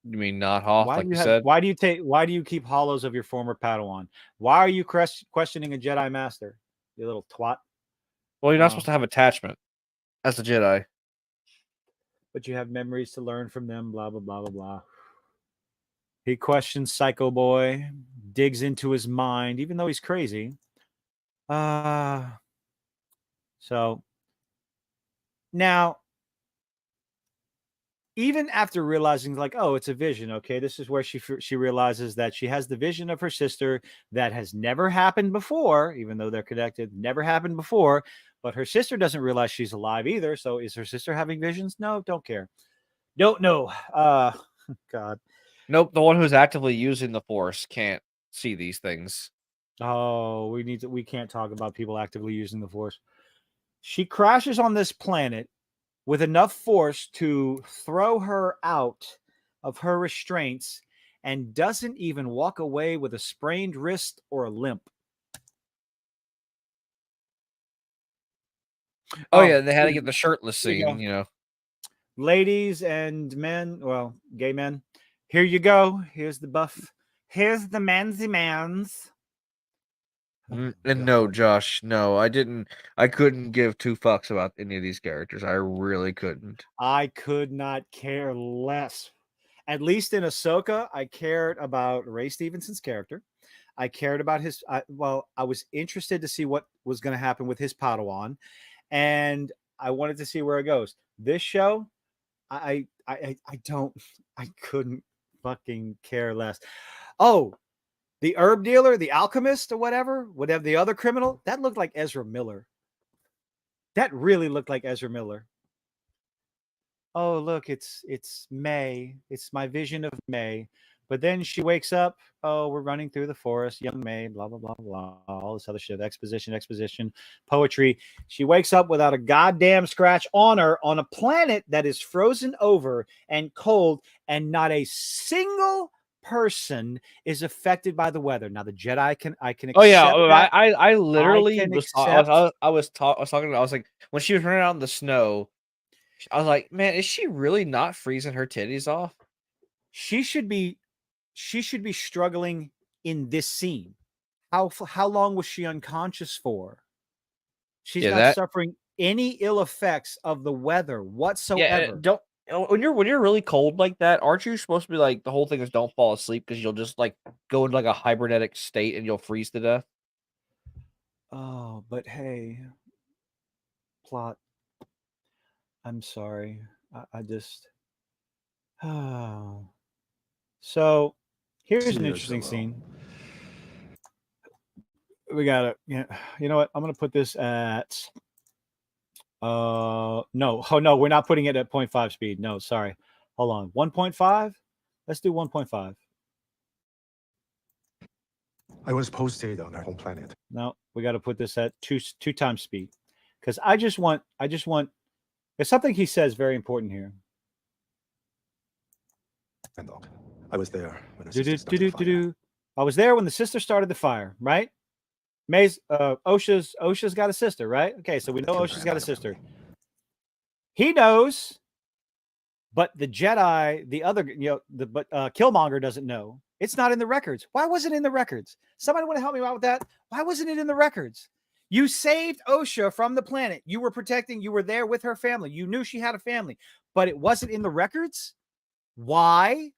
You mean not Hoth, like you said? Why do you keep hollows of your former Padawan? Why are you questioning a Jedi Master? You little twat. Well, you're not supposed to have attachment as a Jedi. But you have memories to learn from them, blah, blah, blah, blah, blah. He questions Psycho Boy, digs into his mind, even though he's crazy. So now, even after realizing, like, oh, it's a vision, okay, this is where she realizes that she has the vision of her sister that has never happened before, even though they're connected, never happened before, but her sister doesn't realize she's alive either. So is her sister having visions? No, don't care. Don't know. God. Nope, the one who's actively using the Force can't see these things. Oh, we can't talk about people actively using the Force. She crashes on this planet with enough force to throw her out of her restraints and doesn't even walk away with a sprained wrist or a limp. Oh yeah, they had to get the shirtless scene, Ladies and men, well, gay men, here you go. Here's the buff. Here's the mansy mans. And no, Josh, no, I couldn't give 2 fucks about any of these characters. I really couldn't. I could not care less. At least in Ahsoka, I cared about Ray Stevenson's character. I cared about his. I was interested to see what was going to happen with his Padawan, and I wanted to see where it goes. This show, I couldn't fucking care less. Oh, the herb dealer, the alchemist, or whatever, the other criminal, that looked like Ezra Miller. That really looked like Ezra Miller. Oh, look, it's May. It's my vision of May. But then she wakes up. Oh, we're running through the forest. Young May, blah, blah, blah, blah. All this other shit. Exposition, poetry. She wakes up without a goddamn scratch on her on a planet that is frozen over and cold, and not a single person is affected by the weather. Now the Jedi I can accept. Oh yeah, that. I literally I was talking. I was like, when she was running out in the snow, I was like, man, is she really not freezing her titties off? She should be struggling in this scene. How long was she unconscious for? She's not suffering any ill effects of the weather whatsoever. When you're really cold like that, aren't you supposed to be like, the whole thing is don't fall asleep because you'll just like go into like a hibernetic state and you'll freeze to death? Oh, but hey, plot. I'm sorry. I just. So here's an interesting scene. We got it. Yeah. You know what? I'm going to put this at. No. Oh, no. We're not putting it at 0.5 speed. No, sorry. Hold on. 1.5? Let's do 1.5. I was posted on our home planet. No, we got to put this at two times speed. Because I just want. There's something he says very important here. And I was there when the sister started the fire. I was there when the sister started the fire, right? Osha's got a sister, right? Okay, so we know Osha's got a sister. He knows, but the Jedi, the other, but Killmonger doesn't know. It's not in the records. Why wasn't it in the records? Somebody want to help me out with that? Why wasn't it in the records? You saved OSHA from the planet. You were protecting. You were there with her family. You knew she had a family, but it wasn't in the records. Why?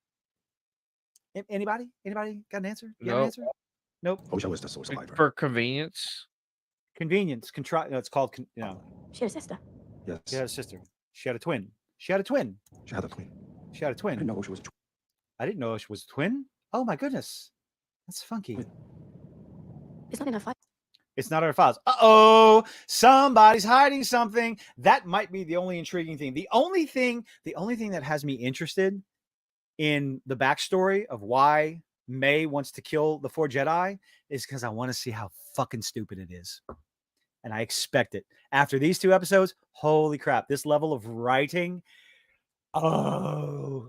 Anybody got an answer? You have an answer? Nope. OSHA was the source of life. For convenience. Convenience. No, it's called. She had a sister. Yes. She had a sister. She had a twin. She had a twin. She had a twin. She had a twin. I didn't know she was a twin. I didn't know she was a twin. Oh my goodness, that's funky. It's not in her file. It's not in her files. Uh-oh, somebody's hiding something. That might be the only intriguing thing. The only thing that has me interested in the backstory of why May wants to kill the 4 Jedi is because I want to see how fucking stupid it is. And I expect it. After these 2 episodes, holy crap, this level of writing. Oh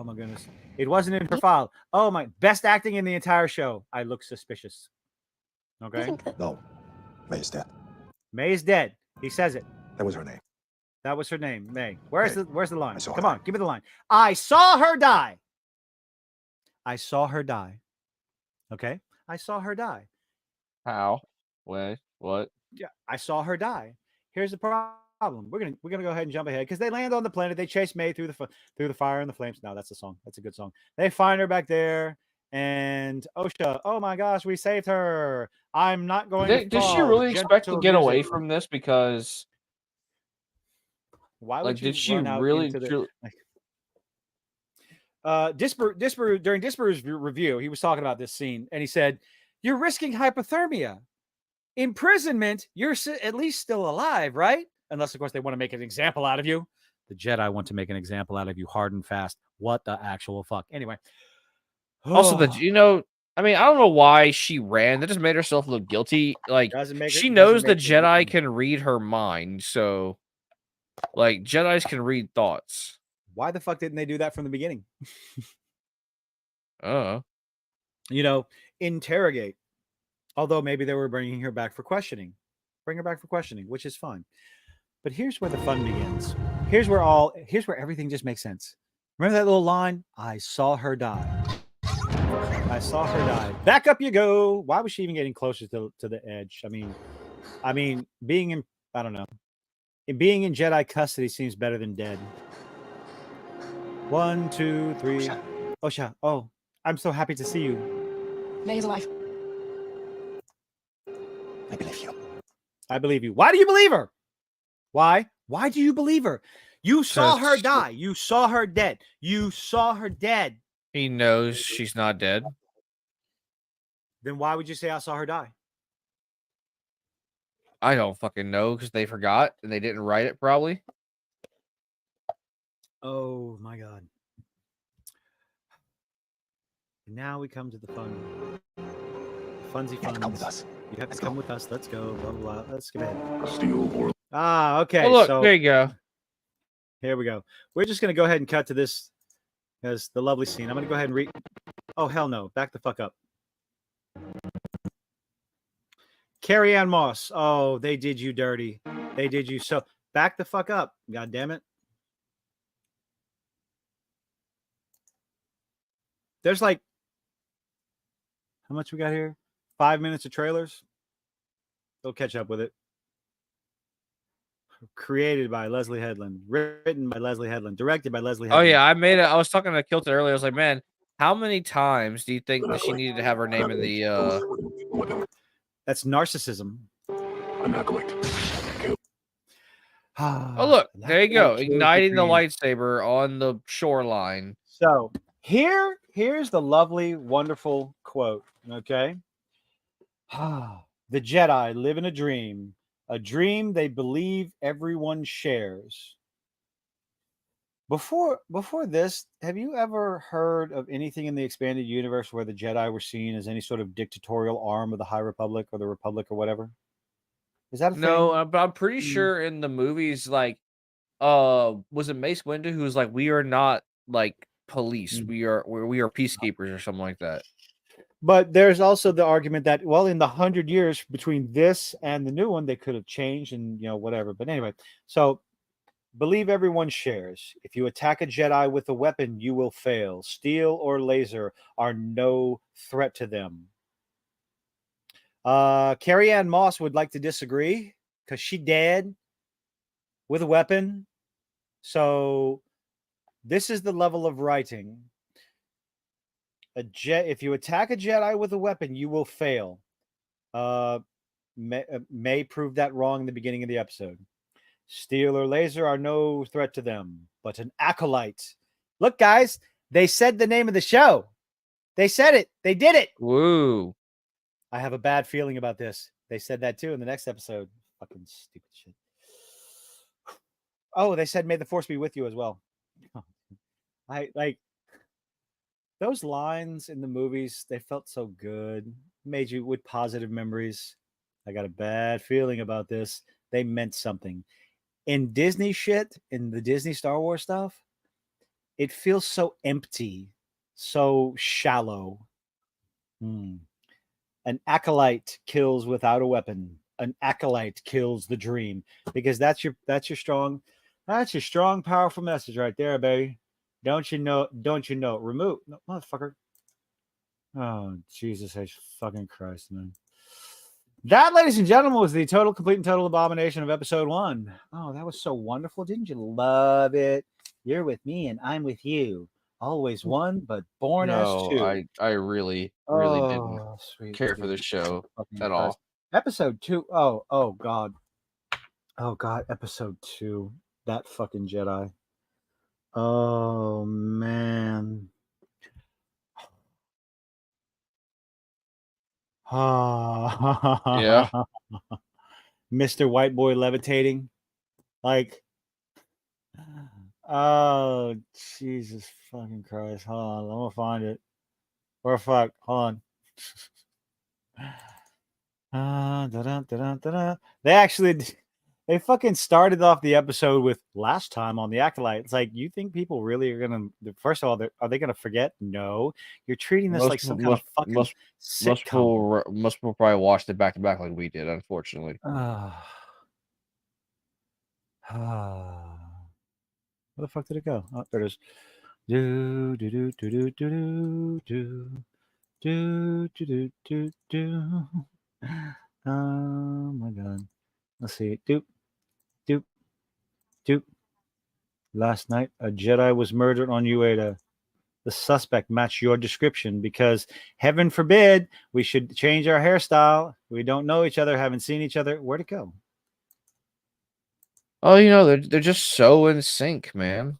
my goodness. It wasn't in her file. Oh my, best acting in the entire show. I look suspicious. Okay. No. May is dead. May is dead. He says it. That was her name. That was her name, May. Where's the line? saw Come her on, give me the line. I saw her die. I saw her die. Okay. I saw her die. How? When? What? Yeah, I saw her die. Here's the problem. We're gonna go ahead and jump ahead because they land on the planet. They chase May through the fire and the flames. No, that's a song. That's a good song. They find her back there, and OSHA. Oh my gosh, we saved her. I'm not going. Did she really expect to get away from this? Because why would did she really? Disper during Disper's review, he was talking about this scene, and he said, "You're risking hypothermia, imprisonment. You're at least still alive, right? Unless, of course, they want to make an example out of you. The Jedi want to make an example out of you hard and fast. What the actual fuck? Anyway. Also, I don't know why she ran. That just made herself look guilty. Like, she knows the Jedi can read her mind. So, like, Jedis can read thoughts. Why the fuck didn't they do that from the beginning? Interrogate. Although maybe they were bringing her back for questioning. Bring her back for questioning, which is fine. But here's where the fun begins. Here's where everything just makes sense. Remember that little line? I saw her die. I saw her die. Back up you go. Why was she even getting closer to the edge? I mean, being in Jedi custody seems better than dead. 1, 2, 3. OSHA. Oh, I'm so happy to see you. May is alive. I believe you. I believe you. Why do you believe her? Why? Why do you believe her? You saw her die. You saw her dead. You saw her dead. He knows she's not dead. Then why would you say I saw her die? I don't fucking know because they forgot and they didn't write it probably. Oh my God. Now we come to the fun. Funsy funs. Come with us. You have to come with us. Let's go. Blah, blah, blah. Let's get ahead. Steel or okay. Oh, look, so there you go. Here we go. We're just going to go ahead and cut to this as the lovely scene. I'm going to go ahead and read. Oh, hell no. Back the fuck up. Carrie Ann Moss. Oh, they did you dirty. They did you so. Back the fuck up. God damn it. There's like, how much we got here? 5 minutes of trailers. They'll catch up with it. Created by Leslie Headland, written by Leslie Headland, directed by Leslie Headland. Oh yeah, I was talking to Kilton earlier. I was like, man, how many times do you think that she needed to have her name in the That's narcissism. An acolyte. Oh look, there you go. Igniting the lightsaber on the shoreline. So here's the lovely, wonderful quote. Okay. The Jedi live in a dream they believe everyone shares. Before this, have you ever heard of anything in the expanded universe where the Jedi were seen as any sort of dictatorial arm of the High Republic or the Republic or whatever? Is that a no? thing? But I'm pretty sure in the movies, like, was it Mace Windu who was like, "We are not like police. We are peacekeepers" or something like that. But there's also the argument that, well, in the 100 years between this and the new one, they could have changed and whatever. But anyway, so Believe everyone shares. If you attack a Jedi with a weapon, you will fail. Steel or laser are no threat to them. Carrie Ann Moss would like to disagree because she dead with a weapon. So this is the level of writing. If you attack a Jedi with a weapon, you will fail. May prove that wrong in the beginning of the episode. Steel or laser are no threat to them, but an acolyte. Look, guys, they said the name of the show. They said it. They did it. Woo. I have a bad feeling about this. They said that too in the next episode. Fucking stupid shit. Oh, they said, may the force be with you as well. I like those lines in the movies. They felt so good. Made you with positive memories. I got a bad feeling about this. They meant something. In Disney shit, in the Disney Star Wars stuff, it feels so empty, so shallow. An acolyte kills without a weapon. An acolyte kills the dream, because that's your strong, powerful message right there, baby. Don't you know? Remove, no, motherfucker. Oh, Jesus H. fucking Christ, man. That, ladies and gentlemen, was the total, complete, and total abomination of episode 1. Oh, that was so wonderful. Didn't you love it? You're with me and I'm with you. Always one, but born as two. I really didn't care for this show at all. Episode 2. Oh, God. Oh, God. Episode 2. That fucking Jedi. Oh, man. Yeah. Mr. White Boy levitating. Like, oh, Jesus fucking Christ. Hold on. I'm going to find it. Or fuck. Hold on. They fucking started off the episode with last time on the Acolyte. It's like, you think people really are going to, first of all, are they going to forget? No. You're treating this like some kind of fucking sitcom. Most people probably watched it back to back like we did, unfortunately. Where the fuck did it go? Oh, there it is. Do do do do do do do do do do do. Oh my God. Let's see. Doop doop doop. Last night, a Jedi was murdered on Ueda. The suspect matched your description because, heaven forbid, we should change our hairstyle. We don't know each other, haven't seen each other. Where'd it go? Oh, they're just so in sync, man.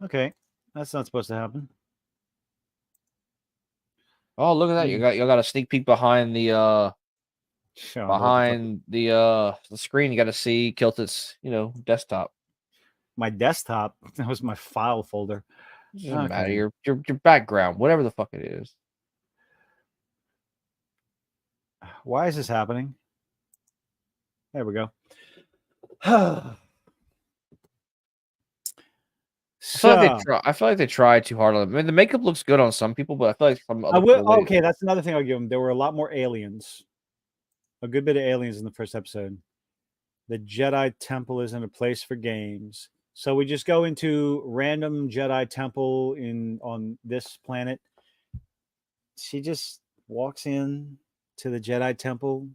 Okay, that's not supposed to happen. Oh, look at that! You got a sneak peek behind the the screen. You got to see Kilt's desktop. My desktop. That was my file folder. Doesn't matter. Your background, whatever the fuck it is. Why is this happening? There we go. I feel like they tried too hard on them. I mean, the makeup looks good on some people, but I feel like some other okay, that's another thing I'll give them. There were a lot more aliens. A good bit of aliens in the first episode. The Jedi Temple isn't a place for games. So we just go into random Jedi Temple on this planet. She just walks in to the Jedi Temple.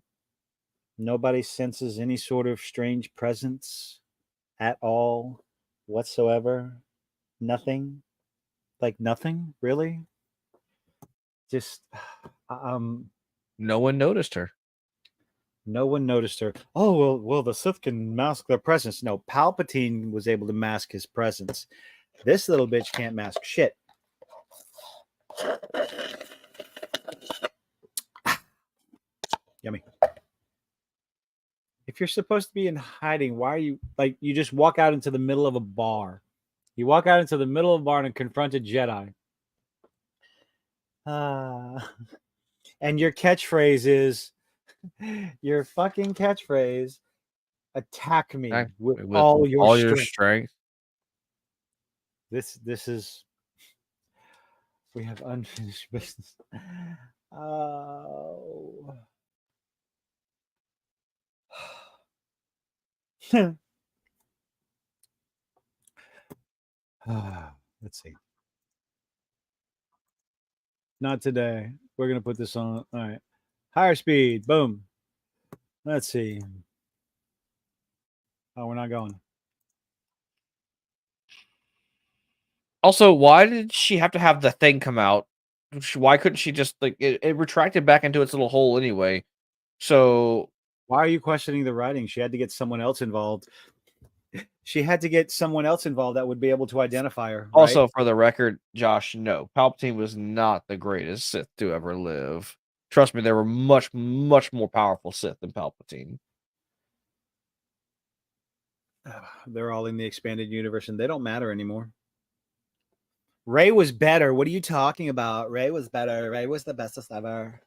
Nobody senses any sort of strange presence at all whatsoever. Nothing. Like nothing, really. Just no one noticed her. No one noticed her. Oh, well, the Sith can mask their presence. No, Palpatine was able to mask his presence. This little bitch can't mask shit. Yummy. If you're supposed to be in hiding, why are you you just walk out into the middle of a bar? You walk out into the middle of a bar and confront a Jedi. And your catchphrase is, your fucking catchphrase, attack me with all your strength. This is, we have unfinished business. Oh, Let's see. Not today. We're gonna put this on. All right. Higher speed. Boom. Let's see. Oh, we're not going. Also, why did she have to have the thing come out? Why couldn't she just like it retracted back into its little hole anyway? So why are you questioning the writing? She had to get someone else involved. She had to get someone else involved that would be able to identify her. Right? Also, for the record, Josh, no, Palpatine was not the greatest Sith to ever live. Trust me, there were much, much more powerful Sith than Palpatine. They're all in the expanded universe, and they don't matter anymore. Rey was better. What are you talking about? Rey was better. Rey was the bestest ever.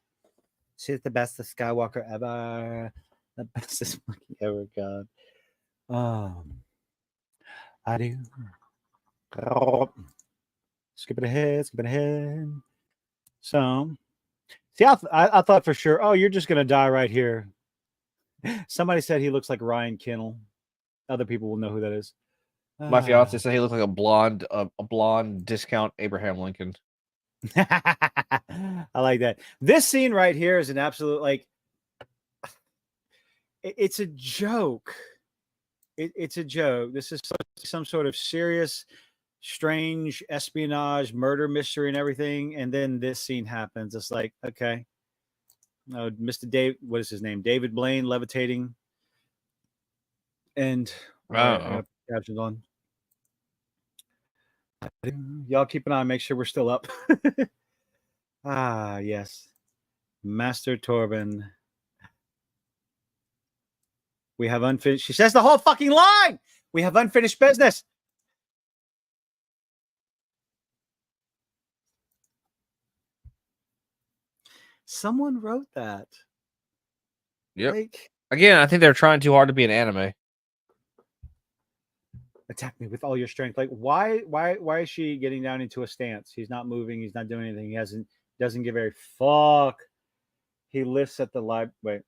She's the bestest Skywalker ever. The bestest monkey ever, God. I do. Skipping ahead. So, see, I thought for sure, oh, you're just going to die right here. Somebody said he looks like Ryan Kinnell. Other people will know who that is. My fiance said he looked like a blonde discount Abraham Lincoln. I like that. This scene right here is an absolute, like, it's a joke. It's a joke. This is some sort of serious, strange espionage, murder mystery and everything. And then this scene happens. It's like, okay. No, Mr. Dave, what is his name? David Blaine levitating. And captions on. Y'all keep an eye, make sure we're still up. Yes. Master Torben. We have unfinished. She says the whole fucking line. We have unfinished business. Someone wrote that. Yep. Like, again, I think they're trying too hard to be an anime. Attack me with all your strength. Like, why is she getting down into a stance? He's not moving. He's not doing anything. He doesn't give a fuck. He lifts at the light. Wait.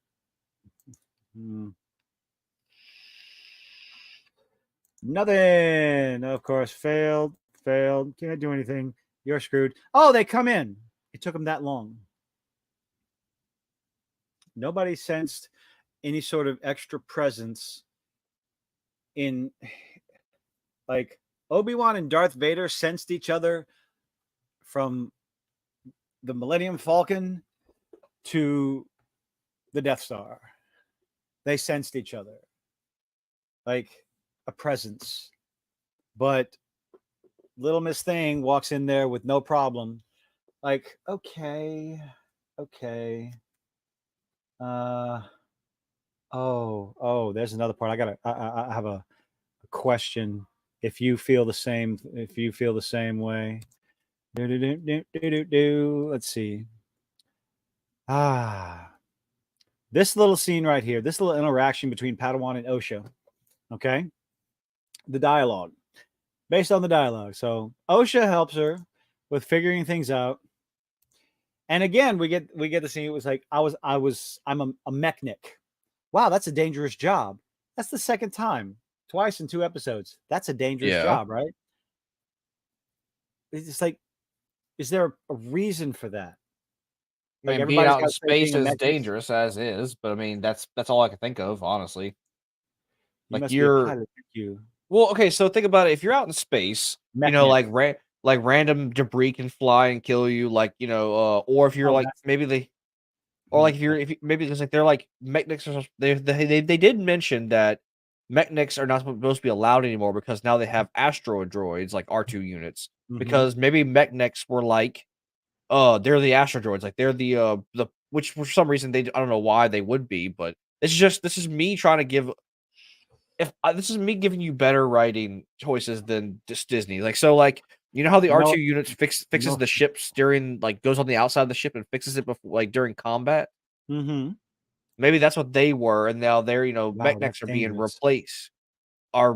Nothing. Of course, failed. Can't do anything. You're screwed. Oh, they come in. It took them that long. Nobody sensed any sort of extra presence in, like, Obi-Wan and Darth Vader sensed each other from the Millennium Falcon to the Death Star. They sensed each other. Like a presence. But little Miss Thing walks in there with no problem. Like, okay. There's another part. I have a question. If you feel the same way. Let's see. This little scene right here, this little interaction between Padawan and Osha. Okay. The dialogue. Based on the dialogue. So Osha helps her with figuring things out. And again, we get the scene. It was like, I'm a mechanic. Wow, that's a dangerous job. That's the second time. Twice in 2 episodes. That's a dangerous job, right? It's just like, is there a reason for that? Like, being out in space is dangerous as is, but I mean that's all I can think of, honestly. Like well, okay, so think about it. If you're out in space, you know, like random debris can fly and kill you, like, you know, or if you're maybe because like they're like mechanics or they did mention that mechanics are not supposed to be allowed anymore because now they have asteroid droids like R2 units because maybe mechanics were like they're the astro droids, like they're the which for some reason I don't know why they would be, but this is me trying to give this is me giving you better writing choices than just Disney. Like, so like, you know how the R2 units fixes the ships during, like, goes on the outside of the ship and fixes it before, like, during combat. Maybe that's what they were, and now they're, you know, mechanics are being replaced by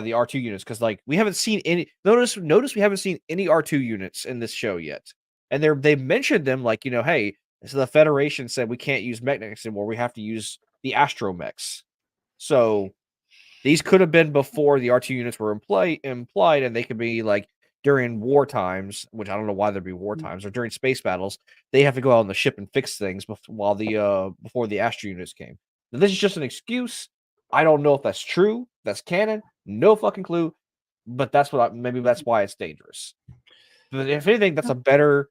the R2 units because, like, we haven't seen any. Notice we haven't seen any R2 units in this show yet, and they've mentioned them, like, you know, hey, so the Federation said we can't use mechanics anymore. We have to use the astromechs. So These could have been before the R2 units were implied, and they could be like during war times, which I don't know why there'd be war times, or during space battles. They have to go out on the ship and fix things before the Astra units came. Now, this is just an excuse. I don't know if that's true. That's canon. No fucking clue. But that's maybe that's why it's dangerous. But if anything, it's a better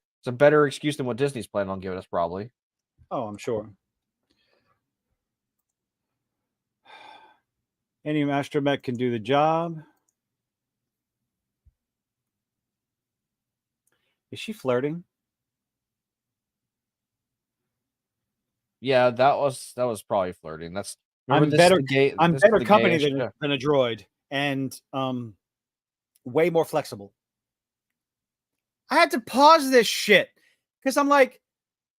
excuse than what Disney's planning on giving us, probably. Oh, I'm sure. Any astromech can do the job. Is she flirting? Yeah, that was probably flirting. I'm better company show. than a droid, and way more flexible. I had to pause this shit because I'm like,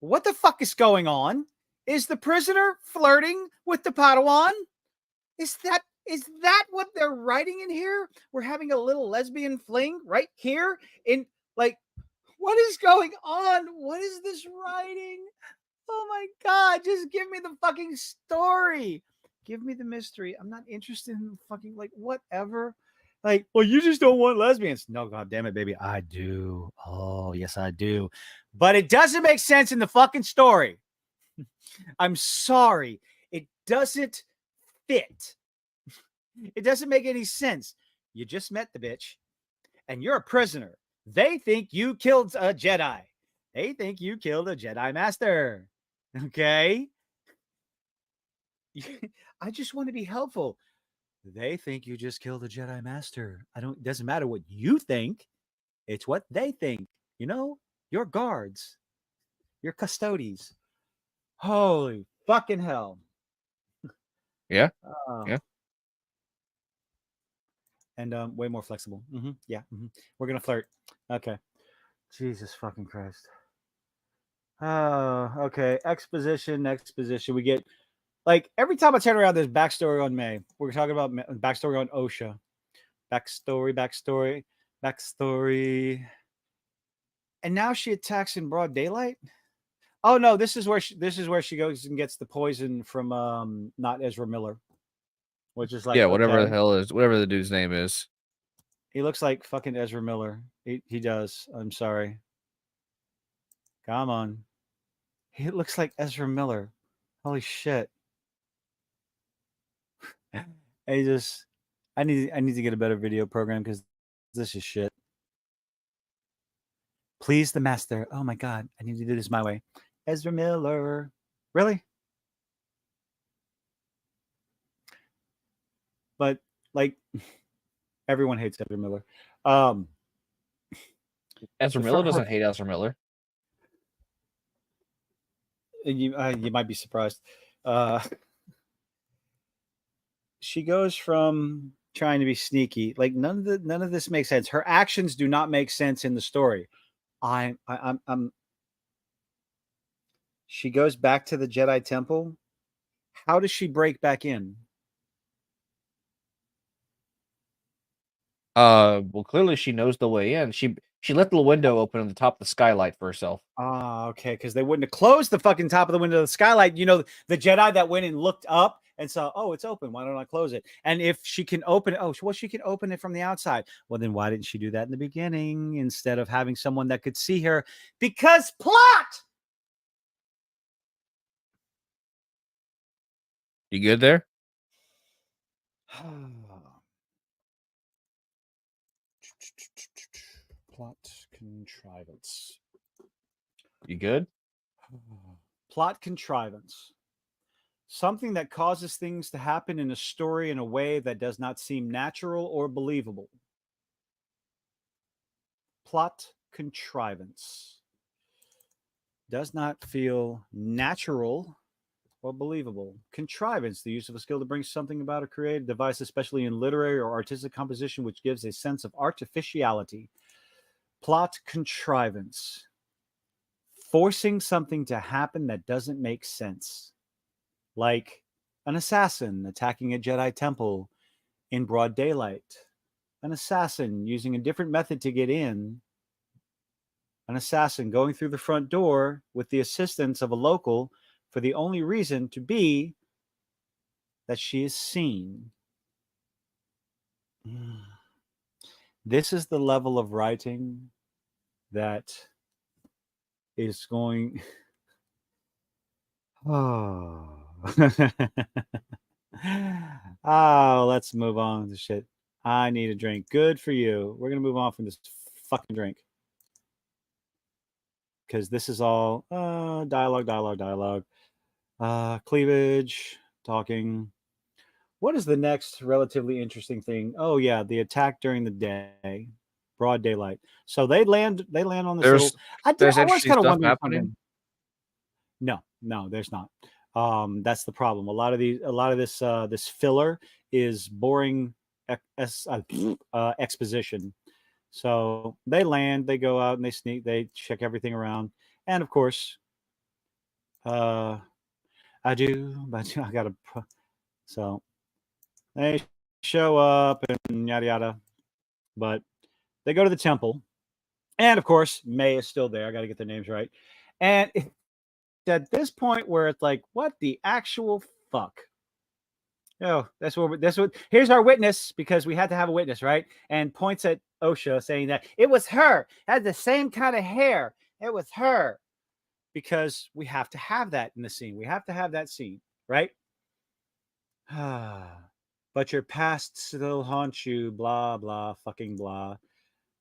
what the fuck is going on? Is the prisoner flirting with the Padawan? Is that what they're writing in here? We're having a little lesbian fling right here in like, what is going on? What is this writing? Oh my God, just give me the fucking story. Give me the mystery. I'm not interested in fucking like whatever. Like, well, you just don't want lesbians. No, God damn it, baby. I do. Oh, yes, I do. But it doesn't make sense in the fucking story. I'm sorry. It doesn't fit. It doesn't make any sense. You just met the bitch and you're a prisoner. They think you killed a Jedi. They think you killed a Jedi Master. Okay? I just want to be helpful. They think you just killed a Jedi Master. It doesn't matter what you think. It's what they think. You know, your guards, your custodies. Holy fucking hell. Yeah. Oh. Yeah. And way more flexible. Yeah. We're going to flirt. Okay. Jesus fucking Christ. Oh, okay. Exposition. We get, like, every time I turn around, there's backstory on May. We're talking about backstory on OSHA. Backstory. And now she attacks in broad daylight? Oh, no. This is where she goes and gets the poison from not Ezra Miller. Which is like, yeah, whatever the dude's name is. He looks like fucking Ezra Miller. He does. I'm sorry. Come on. He looks like Ezra Miller. Holy shit. I need to get a better video program because this is shit. Please the master. Oh my God. I need to do this my way. Ezra Miller. Really? But like everyone hates Ezra Miller. Ezra Miller doesn't hate Ezra Miller. You might be surprised. She goes from trying to be sneaky. Like none of this makes sense. Her actions do not make sense in the story. She goes back to the Jedi Temple. How does she break back in? Well, clearly she knows the way in. She left the window open on the top of the skylight for herself. Okay, because they wouldn't have closed the fucking top of the window of the skylight. You know, the Jedi that went and looked up and saw, oh, it's open. Why don't I close it? And if she can open it, she can open it from the outside. Well, then why didn't she do that in the beginning instead of having someone that could see her? Because plot! You good there? Plot contrivance. You good? Plot contrivance. Something that causes things to happen in a story in a way that does not seem natural or believable. Plot contrivance. Does not feel natural or believable. Contrivance, the use of a skill to bring something about a creative device, especially in literary or artistic composition, which gives a sense of artificiality. Plot contrivance. Forcing something to happen that doesn't make sense. Like an assassin attacking a Jedi temple in broad daylight. An assassin using a different method to get in. An assassin going through the front door with the assistance of a local for the only reason to be that she is seen. This is the level of writing that is going. Oh. Oh, let's move on to shit. I need a drink. Good for you. We're gonna move on from this fucking drink because this is all dialogue, cleavage, talking. What is the next relatively interesting thing? Oh yeah, the attack during the day, broad daylight. So they land on this There's little. I was interesting kind of stuff wondering happening. something. No, there's not. That's the problem. A lot of this this filler is boring exposition. So they land, they go out and they sneak, they check everything around, and of course, I do, but I gotta. So they show up and yada yada, but they go to the temple, and of course, May is still there. I got to get their names right, and it's at this point where it's like, what the actual fuck? Oh, that's what. Here's our witness because we had to have a witness, right? And points at OSHA saying that it was her. Had the same kind of hair. It was her. Because we have to have that in the scene. We have to have that scene, right? But your past still haunts you. Blah blah fucking blah.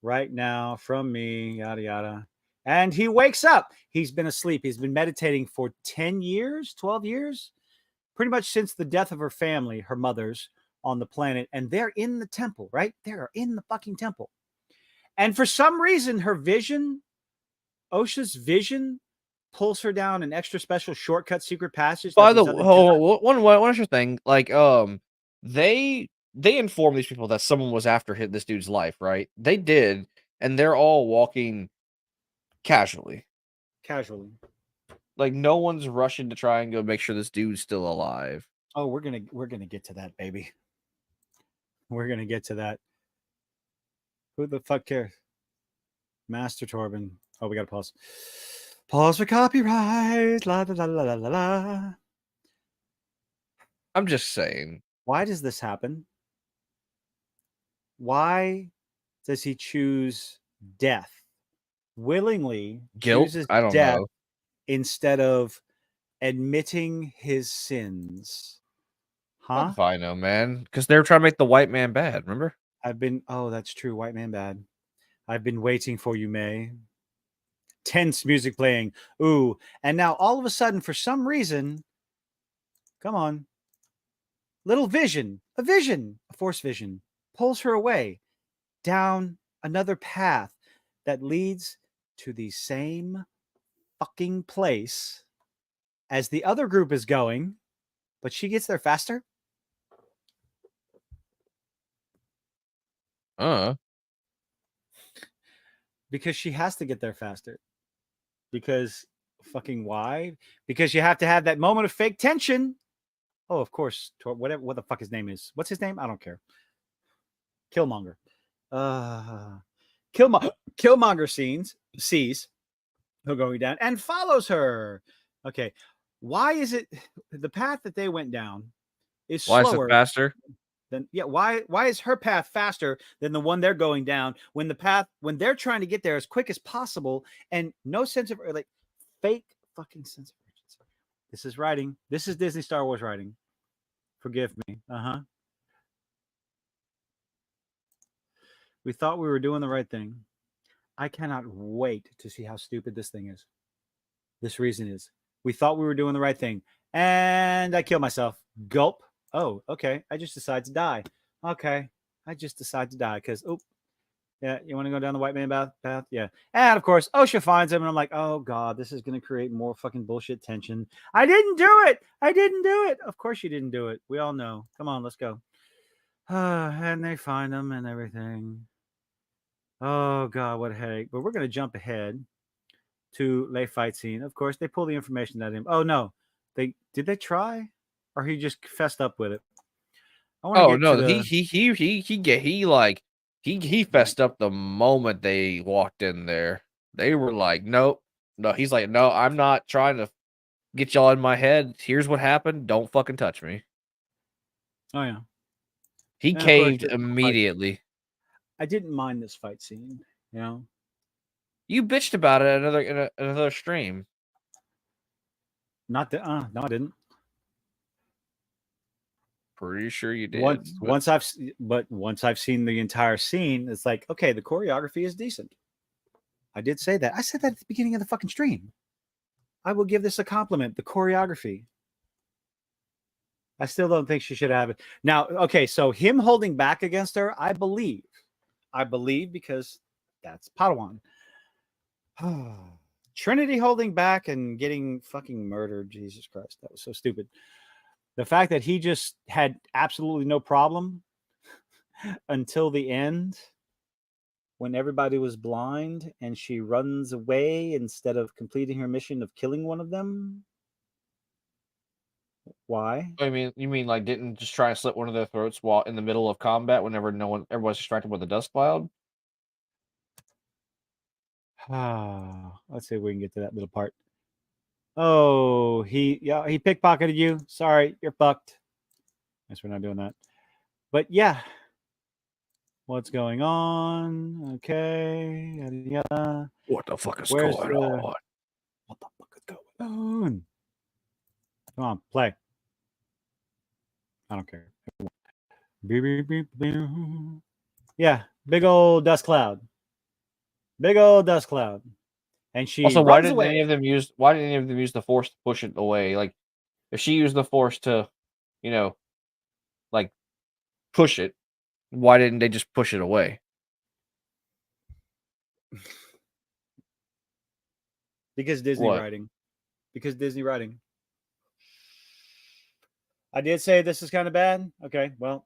Right now, from me, yada yada. And he wakes up. He's been asleep. He's been meditating for 10 years, 12 years. Pretty much since the death of her family, her mother's on the planet, and they're in the temple, right? They're in the fucking temple. And for some reason, her vision, OSHA's vision, pulls her down an extra special shortcut secret passage. By the way, one extra thing, like they informed these people that someone was after this dude's life, right? They did, and they're all walking casually. Like no one's rushing to try and go make sure this dude's still alive. Oh, we're gonna get to that, baby. We're gonna get to that. Who the fuck cares? Master Torben. Oh, we gotta pause. Pause for copyright. La la la la la la. I'm just saying. Why does this happen? Why does he choose death? Willingly Guilt? chooses I don't death know. Instead of admitting his sins. Huh? If I know, man. Because they were trying to make the white man bad, remember? Oh, that's true. White man bad. I've been waiting for you, May. Tense music playing. Ooh. And now all of a sudden, for some reason, come on. Little vision, a force vision, pulls her away down another path that leads to the same fucking place as the other group is going, but she gets there faster. Because she has to get there faster. Because fucking why? Because you have to have that moment of fake tension. Oh, of course. Whatever. What the fuck his name is? What's his name? I don't care. Killmonger. Killmonger sees her going down and follows her. Okay. Why is it the path that they went down is slower? Why is it faster? Why is her path faster than the one they're going down when they're trying to get there as quick as possible and no sense of like fake fucking sense of urgency. This is writing. This is Disney Star Wars writing. Forgive me. We thought we were doing the right thing. I cannot wait to see how stupid this thing is. This reason is. We thought we were doing the right thing. And I kill myself. Gulp. Oh, okay. I just decide to die. Okay. I just decide to die because, yeah, you want to go down the white man path? Yeah. And of course, OSHA finds him, and I'm like, oh, God, this is going to create more fucking bullshit tension. I didn't do it. Of course you didn't do it. We all know. Come on, let's go. And they find him and everything. Oh, God, what a headache. But we're going to jump ahead to late fight scene. Of course, they pull the information at him. Oh, no. Did they try? Or he just fessed up with it? He fessed up the moment they walked in there. They were like, nope. No, he's like, no, I'm not trying to get y'all in my head. Here's what happened. Don't fucking touch me. Oh, yeah. He And of course, caved there's a fight. immediately. I didn't mind this fight scene. You know, You bitched about it in another stream. not that. No, I didn't. Pretty sure you did. Once I've seen the entire scene, it's like, okay, the choreography is decent. I did say that. I said that at the beginning of the fucking stream. I will give this a compliment. The choreography. I still don't think she should have it. Now, okay, so him holding back against her, I believe because that's Padawan. Trinity holding back and getting fucking murdered. Jesus Christ, that was so stupid. The fact that he just had absolutely no problem until the end when everybody was blind and she runs away instead of completing her mission of killing one of them. Why? I mean, you mean like didn't just try and slit one of their throats while in the middle of combat whenever everyone's distracted with the dust cloud? Let's see if we can get to that little part. Oh, he pickpocketed you. Sorry, you're fucked. Guess we're not doing that. But yeah. What's going on? Okay. Yada, yada. What the fuck is Where's going on? What the fuck is going on? Come on, play. I don't care. Beep, beep, beep, beep. Yeah, big old dust cloud. Big old dust cloud. And she Also, runs away. why didn't any of them use the force to push it away? Like, if she used the force to, like push it, why didn't they just push it away? Because Disney What? writing. Because Disney writing. I did say this is kind of bad. Okay, well,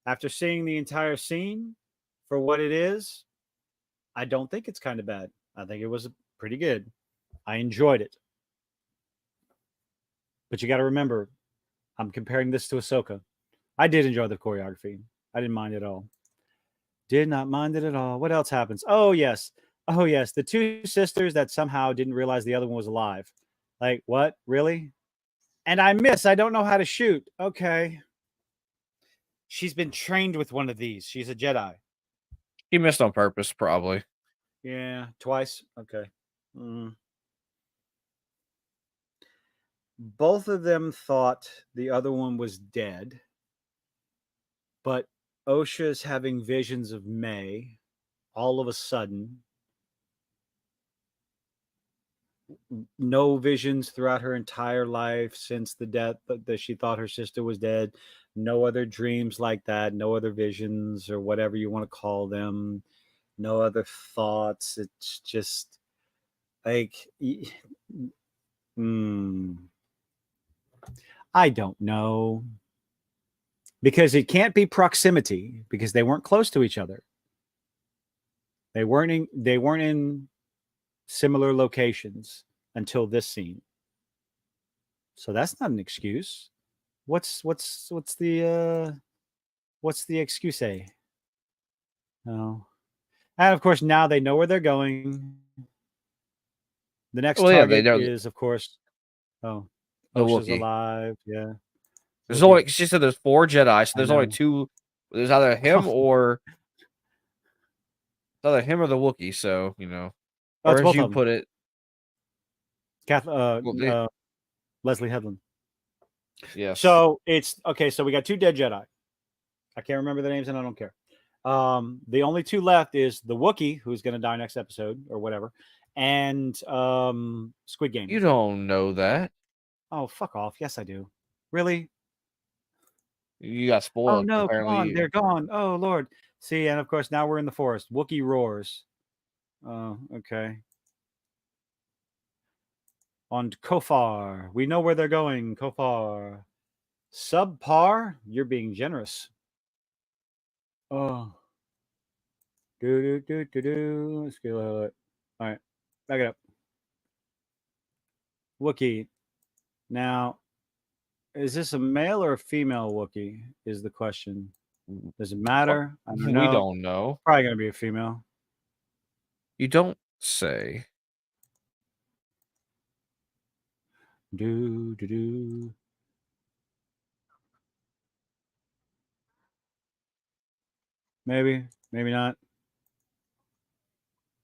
after seeing the entire scene for what it is, I don't think it's kind of bad. I think it was pretty good. I enjoyed it. But you got to remember, I'm comparing this to Ahsoka. I did enjoy the choreography. I didn't mind it at all. Did not mind it at all. What else happens? Oh, yes. The two sisters that somehow didn't realize the other one was alive. Like, what? Really? And I don't know how to shoot. Okay. She's been trained with one of these. She's a Jedi. He missed on purpose, probably. Yeah, twice. Okay. Both of them thought the other one was dead. But Osha's having visions of May all of a sudden. No visions throughout her entire life since the death that she thought her sister was dead. No other dreams like that. No other visions or whatever you want to call them. No other thoughts. It's just like, I don't know. Because it can't be proximity because they weren't close to each other. They weren't in similar locations until this scene. So that's not an excuse. What's the excuse? No. And of course now they know where they're going. The next target is, of course, Osha's alive. Yeah. There's only, she said there's 4 Jedi, so there's only 2. There's either him or the Wookiee. So or as you put it, Leslie Headland. Yeah. So it's okay. So we got 2 dead Jedi. I can't remember the names, and I don't care. The only 2 left is the Wookiee, who's going to die next episode or whatever, and Squid Game. You don't know that. Oh, fuck off! Yes, I do. Really? You got spoiled. Oh no! Apparently. Come on, they're gone. Oh Lord! See, and of course now we're in the forest. Wookiee roars. Oh, okay. On Kofar, we know where they're going. Kofar, subpar. You're being generous. Oh. Let's get it. All right, back it up. Wookiee. Now, is this a male or a female Wookiee? Is the question. Does it matter? I don't know. We don't know. Probably gonna be a female. You don't say. Maybe, maybe not.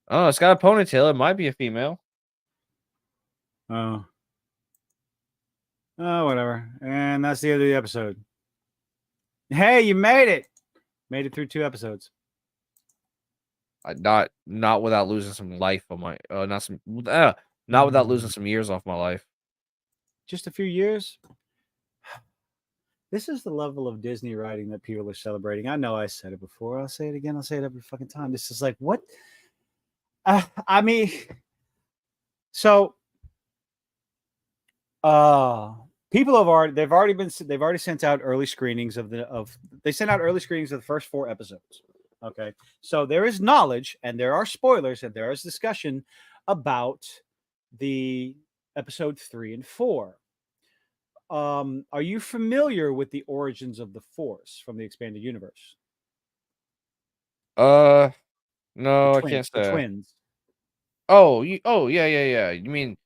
Oh, it's got a ponytail. It might be a female. Oh. Oh, whatever. And that's the end of the episode. Hey, you made it. Made it through 2 episodes. Not without losing some life on my not without losing some years off my life. Just a few years. This is the level of Disney writing that people are celebrating. I know I said it before. I'll say it again. I'll say it every fucking time. This is like, what? I mean, so people have already sent out early screenings they sent out early screenings of the first 4 episodes. Okay. So there is knowledge and there are spoilers and there is discussion about the episode 3 and 4. Are you familiar with the origins of the Force from the expanded universe? No, I can't say. The twins. Oh, yeah. You mean,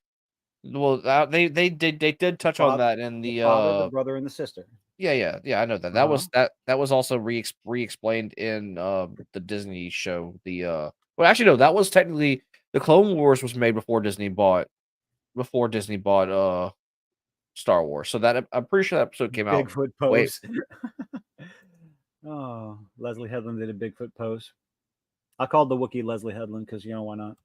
well, they did touch on that in the father, the brother, and the sister. Yeah. I know that. That was also re-explained in the Disney show. Well, actually, no, that was technically the Clone Wars was made before Disney bought Star Wars. So that I'm pretty sure that episode came out. Bigfoot pose. Oh, Leslie Headland did a Bigfoot pose. I called the Wookiee Leslie Headland because why not?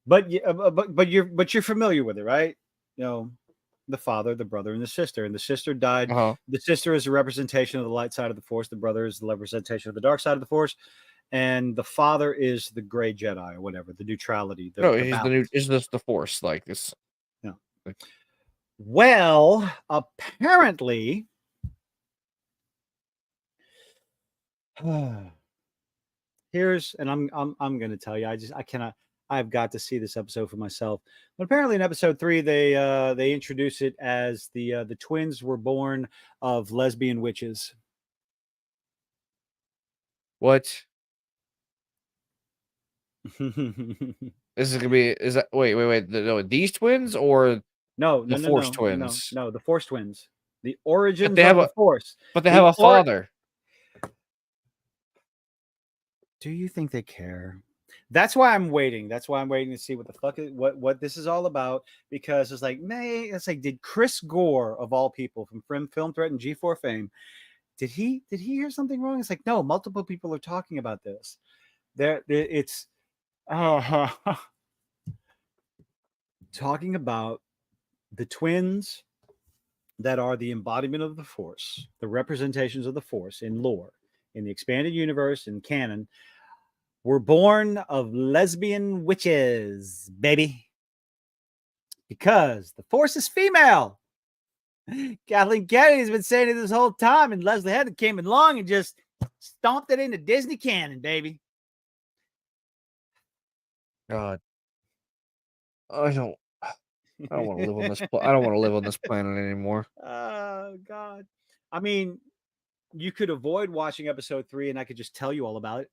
But you're familiar with it, right? The father, the brother, and the sister. And the sister died. The sister is a representation of the light side of the Force. The brother is the representation of the dark side of the Force. And the father is the gray Jedi or whatever, the neutrality. Is this the Force? Like this? Yeah. Well, apparently, here's, and I'm going to tell you, I've got to see this episode for myself. But apparently, in episode 3, they introduce it as the twins were born of lesbian witches. What? This is gonna be? Is that wait? No, these twins or the Force twins? No, the Force twins. The origins of the Force. But they have a father. Do you think they care? That's why I'm waiting. That's why I'm waiting to see what the fuck what this is all about. Because it's like, did Chris Gore of all people from Film Threat and G4 fame, did he hear something wrong? It's like, no, multiple people are talking about this. It's talking about the twins that are the embodiment of the Force, the representations of the Force in lore, in the expanded universe, in canon, were born of lesbian witches, baby. Because the Force is female. Kathleen Kennedy's been saying it this whole time, and Leslie Headland came along and just stomped it into Disney canon, baby. God, I don't want to live on this. I don't want to live on this planet anymore. Oh God! I mean, you could avoid watching episode 3, and I could just tell you all about it.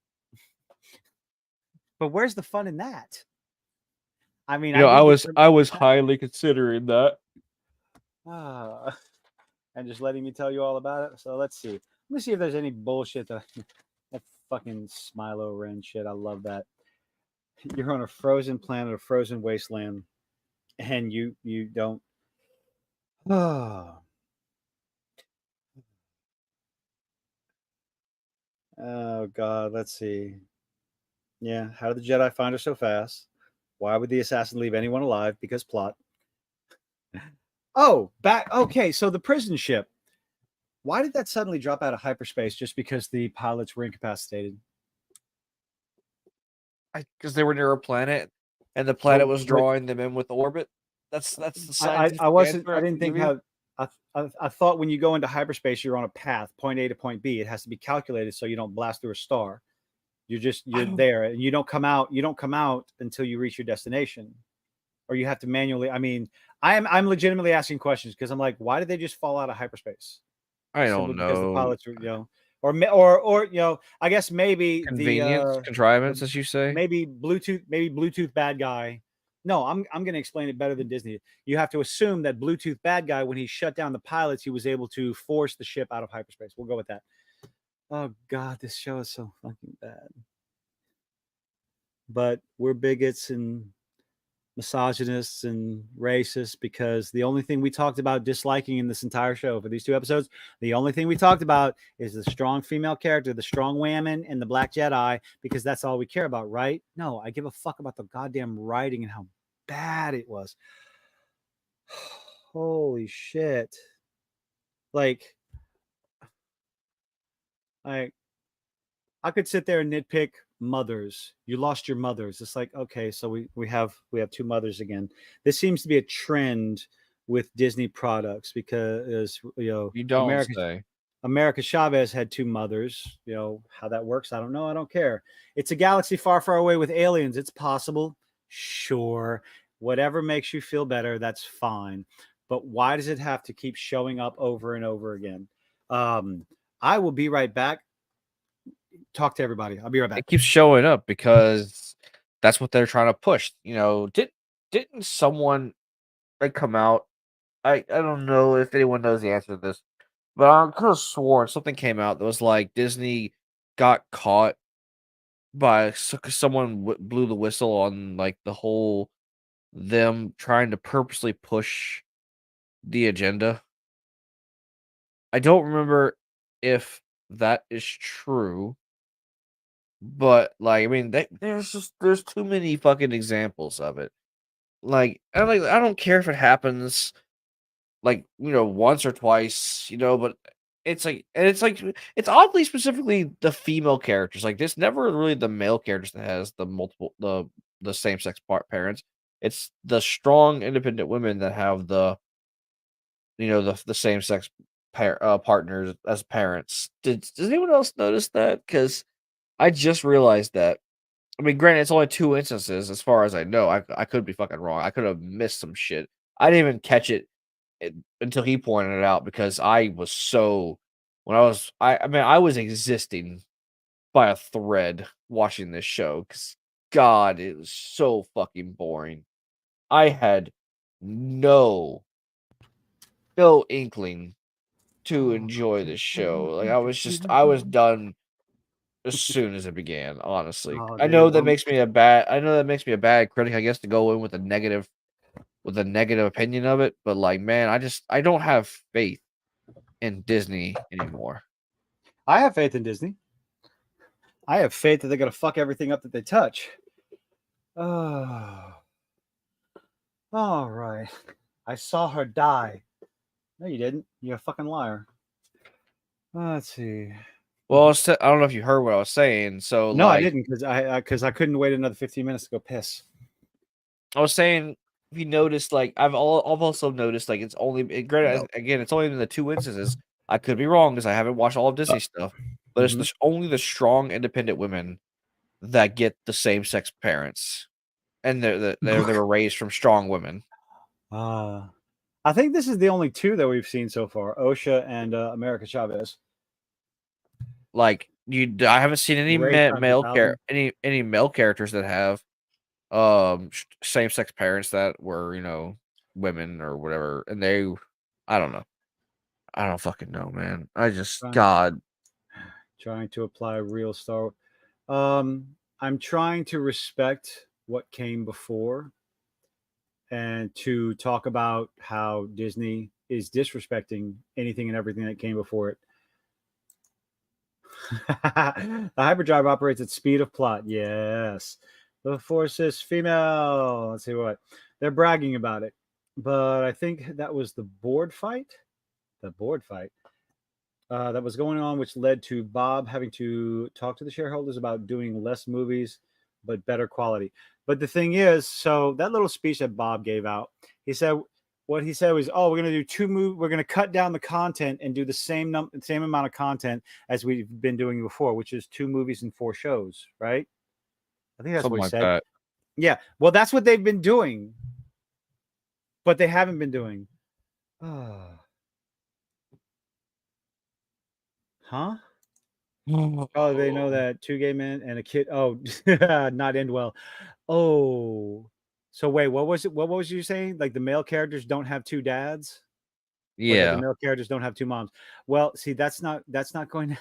But where's the fun in that? I mean, I was highly considering that. And just letting me tell you all about it. So let's see. Let me see if there's any bullshit that fucking Smilo Ren shit. I love that. You're on a frozen planet, a frozen wasteland, and you don't. Oh God, let's see. Yeah, how did the Jedi find her so fast? Why would the assassin leave anyone alive? Because plot. Oh, back. Okay, so the prison ship. Why did that suddenly drop out of hyperspace just because the pilots were incapacitated? Because they were near a planet, and the planet was drawing them in with orbit. That's the scientific answer. I didn't think how. I thought when you go into hyperspace, you're on a path, point A to point B. It has to be calculated so you don't blast through a star. You're there, and you don't come out. You don't come out until you reach your destination, or you have to manually. I mean, I'm legitimately asking questions because I'm like, why did they just fall out of hyperspace? I don't know. Because the pilots were, or I guess maybe convenience contrivance, as you say. Maybe Bluetooth bad guy. No, I'm going to explain it better than Disney. You have to assume that Bluetooth bad guy, when he shut down the pilots, he was able to force the ship out of hyperspace. We'll go with that. Oh God, this show is so fucking bad. But we're bigots and misogynists and racists because the only thing we talked about disliking in this entire show for these 2 episodes, the only thing we talked about is the strong female character, the strong woman, and the Black Jedi, because that's all we care about, right? No, I give a fuck about the goddamn writing and how bad it was. Holy shit. Like, I could sit there and nitpick mothers. You lost your mothers. It's like, okay, so we have 2 mothers again. This seems to be a trend with Disney products because You don't say. America Chavez had 2 mothers. How that works, I don't know. I don't care. It's a galaxy far, far away with aliens. It's possible. Sure. Whatever makes you feel better, that's fine. But why does it have to keep showing up over and over again? I will be right back. Talk to everybody. I'll be right back. It keeps showing up because that's what they're trying to push. Didn't someone come out? I don't know if anyone knows the answer to this, but I could have sworn something came out that was like Disney got caught by someone blew the whistle on like the whole them trying to purposely push the agenda. I don't remember if that is true, but like I mean, there's too many fucking examples of it. I don't care if it happens once or twice, but it's it's oddly specifically the female characters. Like this never really the male characters that has the same sex parents. It's the strong independent women that have the same sex partners as parents. Does anyone else notice that? Because I just realized that. I mean, granted, it's only 2 instances as far as I know. I could be fucking wrong. I could have missed some shit. I didn't even catch it until he pointed it out because I was so I was existing by a thread watching this show because God, it was so fucking boring. I had no inkling to enjoy this show. Like I was done as soon as it began, honestly. I know that makes me a bad critic, I guess, to go in with a negative opinion of it, but like man, I don't have faith in Disney anymore. I have faith in Disney. I have faith that they're gonna fuck everything up that they touch. Oh. All right. I saw her die. No, you didn't. You're a fucking liar. Let's see. Well, I don't know if you heard what I was saying. So no, I didn't because I couldn't wait another 15 minutes to go piss. I was saying, if you noticed, I've also noticed, it's only granted again, it's only in the 2 instances. I could be wrong because I haven't watched all of Disney stuff, but it's only the strong independent women that get the same sex parents, and they were raised from strong women. I think this is the only 2 that we've seen so far: OSHA and America Chavez. I haven't seen any any male characters that have same sex parents that were women or whatever, and I don't know. I don't fucking know, man. God. Trying to apply real Star Wars. I'm trying to respect what came before and to talk about how Disney is disrespecting anything and everything that came before it. The hyperdrive operates at speed of plot. Yes. The Force is female. Let's see what. They're bragging about it. But I think that was the board fight. That was going on, which led to Bob having to talk to the shareholders about doing less movies, but better quality. But the thing is, so that little speech that Bob gave out, what he said was, "Oh, we're going to do 2 movies. We're going to cut down the content and do the same amount of content as we've been doing before, which is 2 movies and 4 shows." Right? I think that's Something what he like said. that. Yeah. Well, that's what they've been doing, but they haven't been doing. Huh? Oh, they know that 2 gay men and a kid. Oh, not end well. Oh, so wait, what was it? What was you saying? Like the male characters don't have 2 dads? Or that Yeah. the male characters don't have 2 moms. Well, see, that's not going to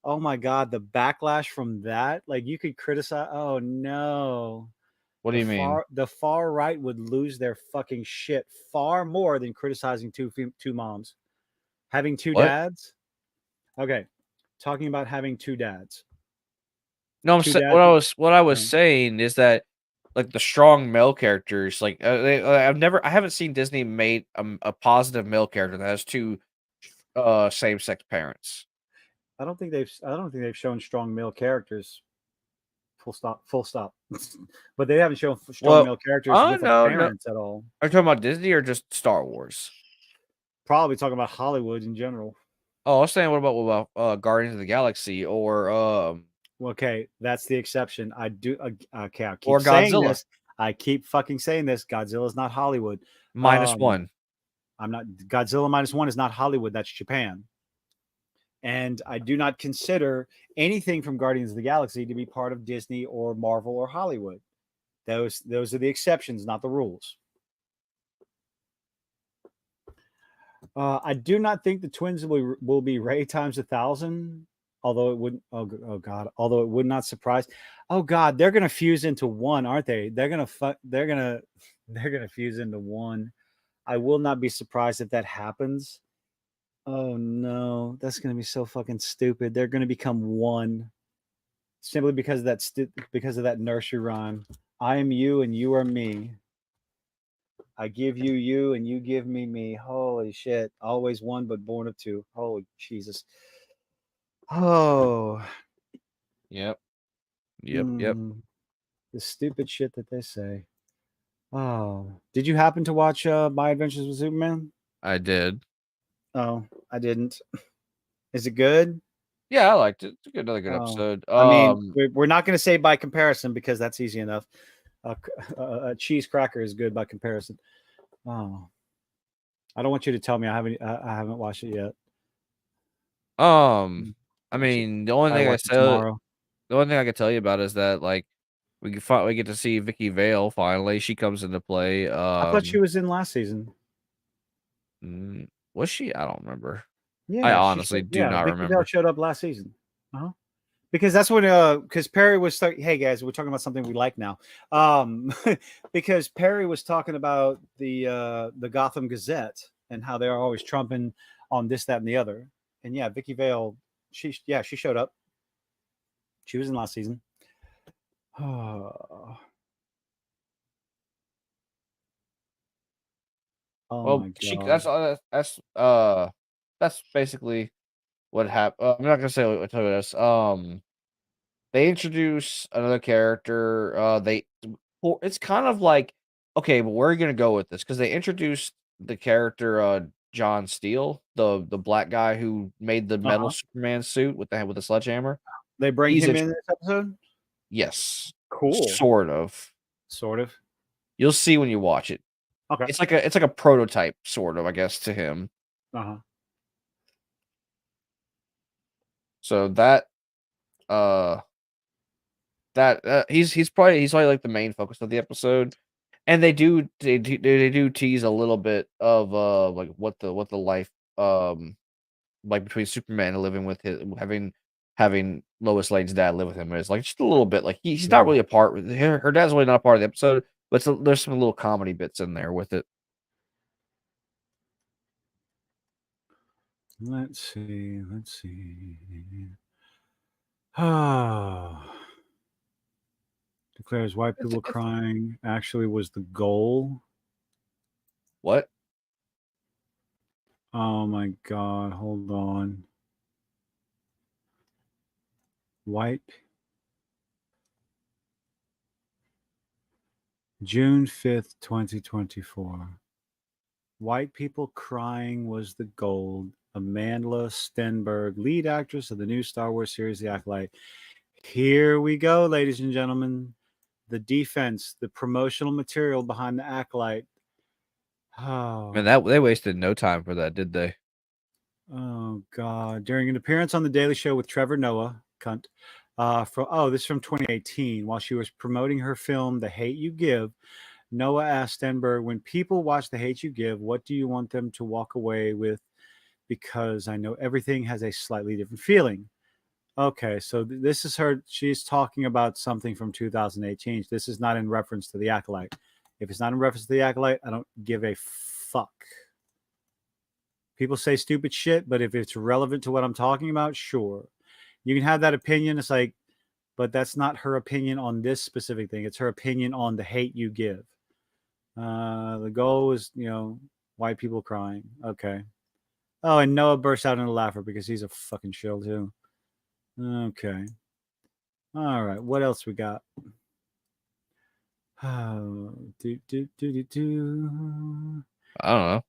Oh my God, the backlash from that. Like you could criticize. Oh no. What do you mean? The far right would lose their fucking shit far more than criticizing two moms. Having two What? dads. Okay. Talking about having two dads. No, Two dads. what I was saying is that like the strong male characters, like I haven't seen Disney made a positive male character that has two same sex parents. I don't think they've shown strong male characters. Full stop. Full stop. But they haven't shown strong male characters with their parents at all. Are you talking about Disney or just Star Wars? Probably talking about Hollywood in general. Oh, I was saying, what about Guardians of the Galaxy or Okay, that's the exception. I do. Okay, I keep or saying Godzilla? this. I keep fucking saying this. Godzilla's not Hollywood. -1. I'm not. Godzilla -1 is not Hollywood. That's Japan. And I do not consider anything from Guardians of the Galaxy to be part of Disney or Marvel or Hollywood. Those are the exceptions, not the rules. I do not think the twins will be Rey times 1,000. Although it wouldn't. Oh God. Although it would not surprise. Oh God, they're gonna fuse into one, aren't they? They're gonna fuse into one. I will not be surprised if that happens. Oh no, that's gonna be so fucking stupid. They're gonna become one, simply because of that nursery rhyme. I am you and you are me. I give you you and you give me me. Holy shit! Always one, but born of two. Holy Jesus. Oh. Yep. The stupid shit that they say. Oh, did you happen to watch My Adventures with Superman? I did. Oh, I didn't. Is it good? Yeah, I liked it. It's another good episode. I mean, we're not going to say by comparison because that's easy enough. A cheese cracker is good by comparison. Oh, I don't want you to tell me I haven't watched it yet. I mean, the only thing I can tell you about is that like we get to see Vicky Vale finally. She comes into play. I thought she was in last seation. Was she? I don't remember. Yeah, I honestly do not Vicky remember. Vale showed up last season. Because that's when because Perry was hey guys, we're talking about something we like now. Because Perry was talking about the Gotham Gazette and how they're always trumping on this, that, and the other. And yeah, Vicky Vale, she showed up. She was in last season. Oh my God. That's basically what happened. I'm not gonna say what told us. They introduce another character. It's kind of like, okay, but where are you gonna go with this? Because they introduced the character John Steele, the black guy who made the metal Superman suit with the sledgehammer. They bring him in this episode? Yes. Cool. Sort of. You'll see when you watch it. Okay. It's like a prototype, sort of, I guess, to him. So he's probably like the main focus of the episode, and they do tease a little bit of like what the life like between Superman and living with having Lois Lane's dad live with him is like, just a little bit. Like he's not really a part with her dad's really not a part of the episode, but there's some little comedy bits in there with it. Let's see. Declares white people crying actually was the goal. What? Oh my God, hold on. June 5th, 2024. White people crying was the goal. Amandla Stenberg, lead actress of the new Star Wars series, The Acolyte. Here we go, ladies and gentlemen. The defense, the promotional material behind The Acolyte. Oh. And they wasted no time for that, did they? Oh God! During an appearance on the Daily Show with Trevor Noah, this is from 2018. While she was promoting her film, The Hate You Give, Noah asked Stenberg, "When people watch The Hate You Give, what do you want them to walk away with? Because I know everything has a slightly different feeling. Okay, so this is her. She's talking about something from 2008 change. This is not in reference to The Acolyte. If it's not in reference to The Acolyte, I don't give a fuck. People say stupid shit, but if it's relevant to what I'm talking about, sure. You can have that opinion. It's like, but that's not her opinion on this specific thing. It's her opinion on the hate you give. The goal is, white people crying. Okay. Oh, and Noah bursts out in a laugher because he's a fucking shill too. Okay. All right. What else we got? Oh, I don't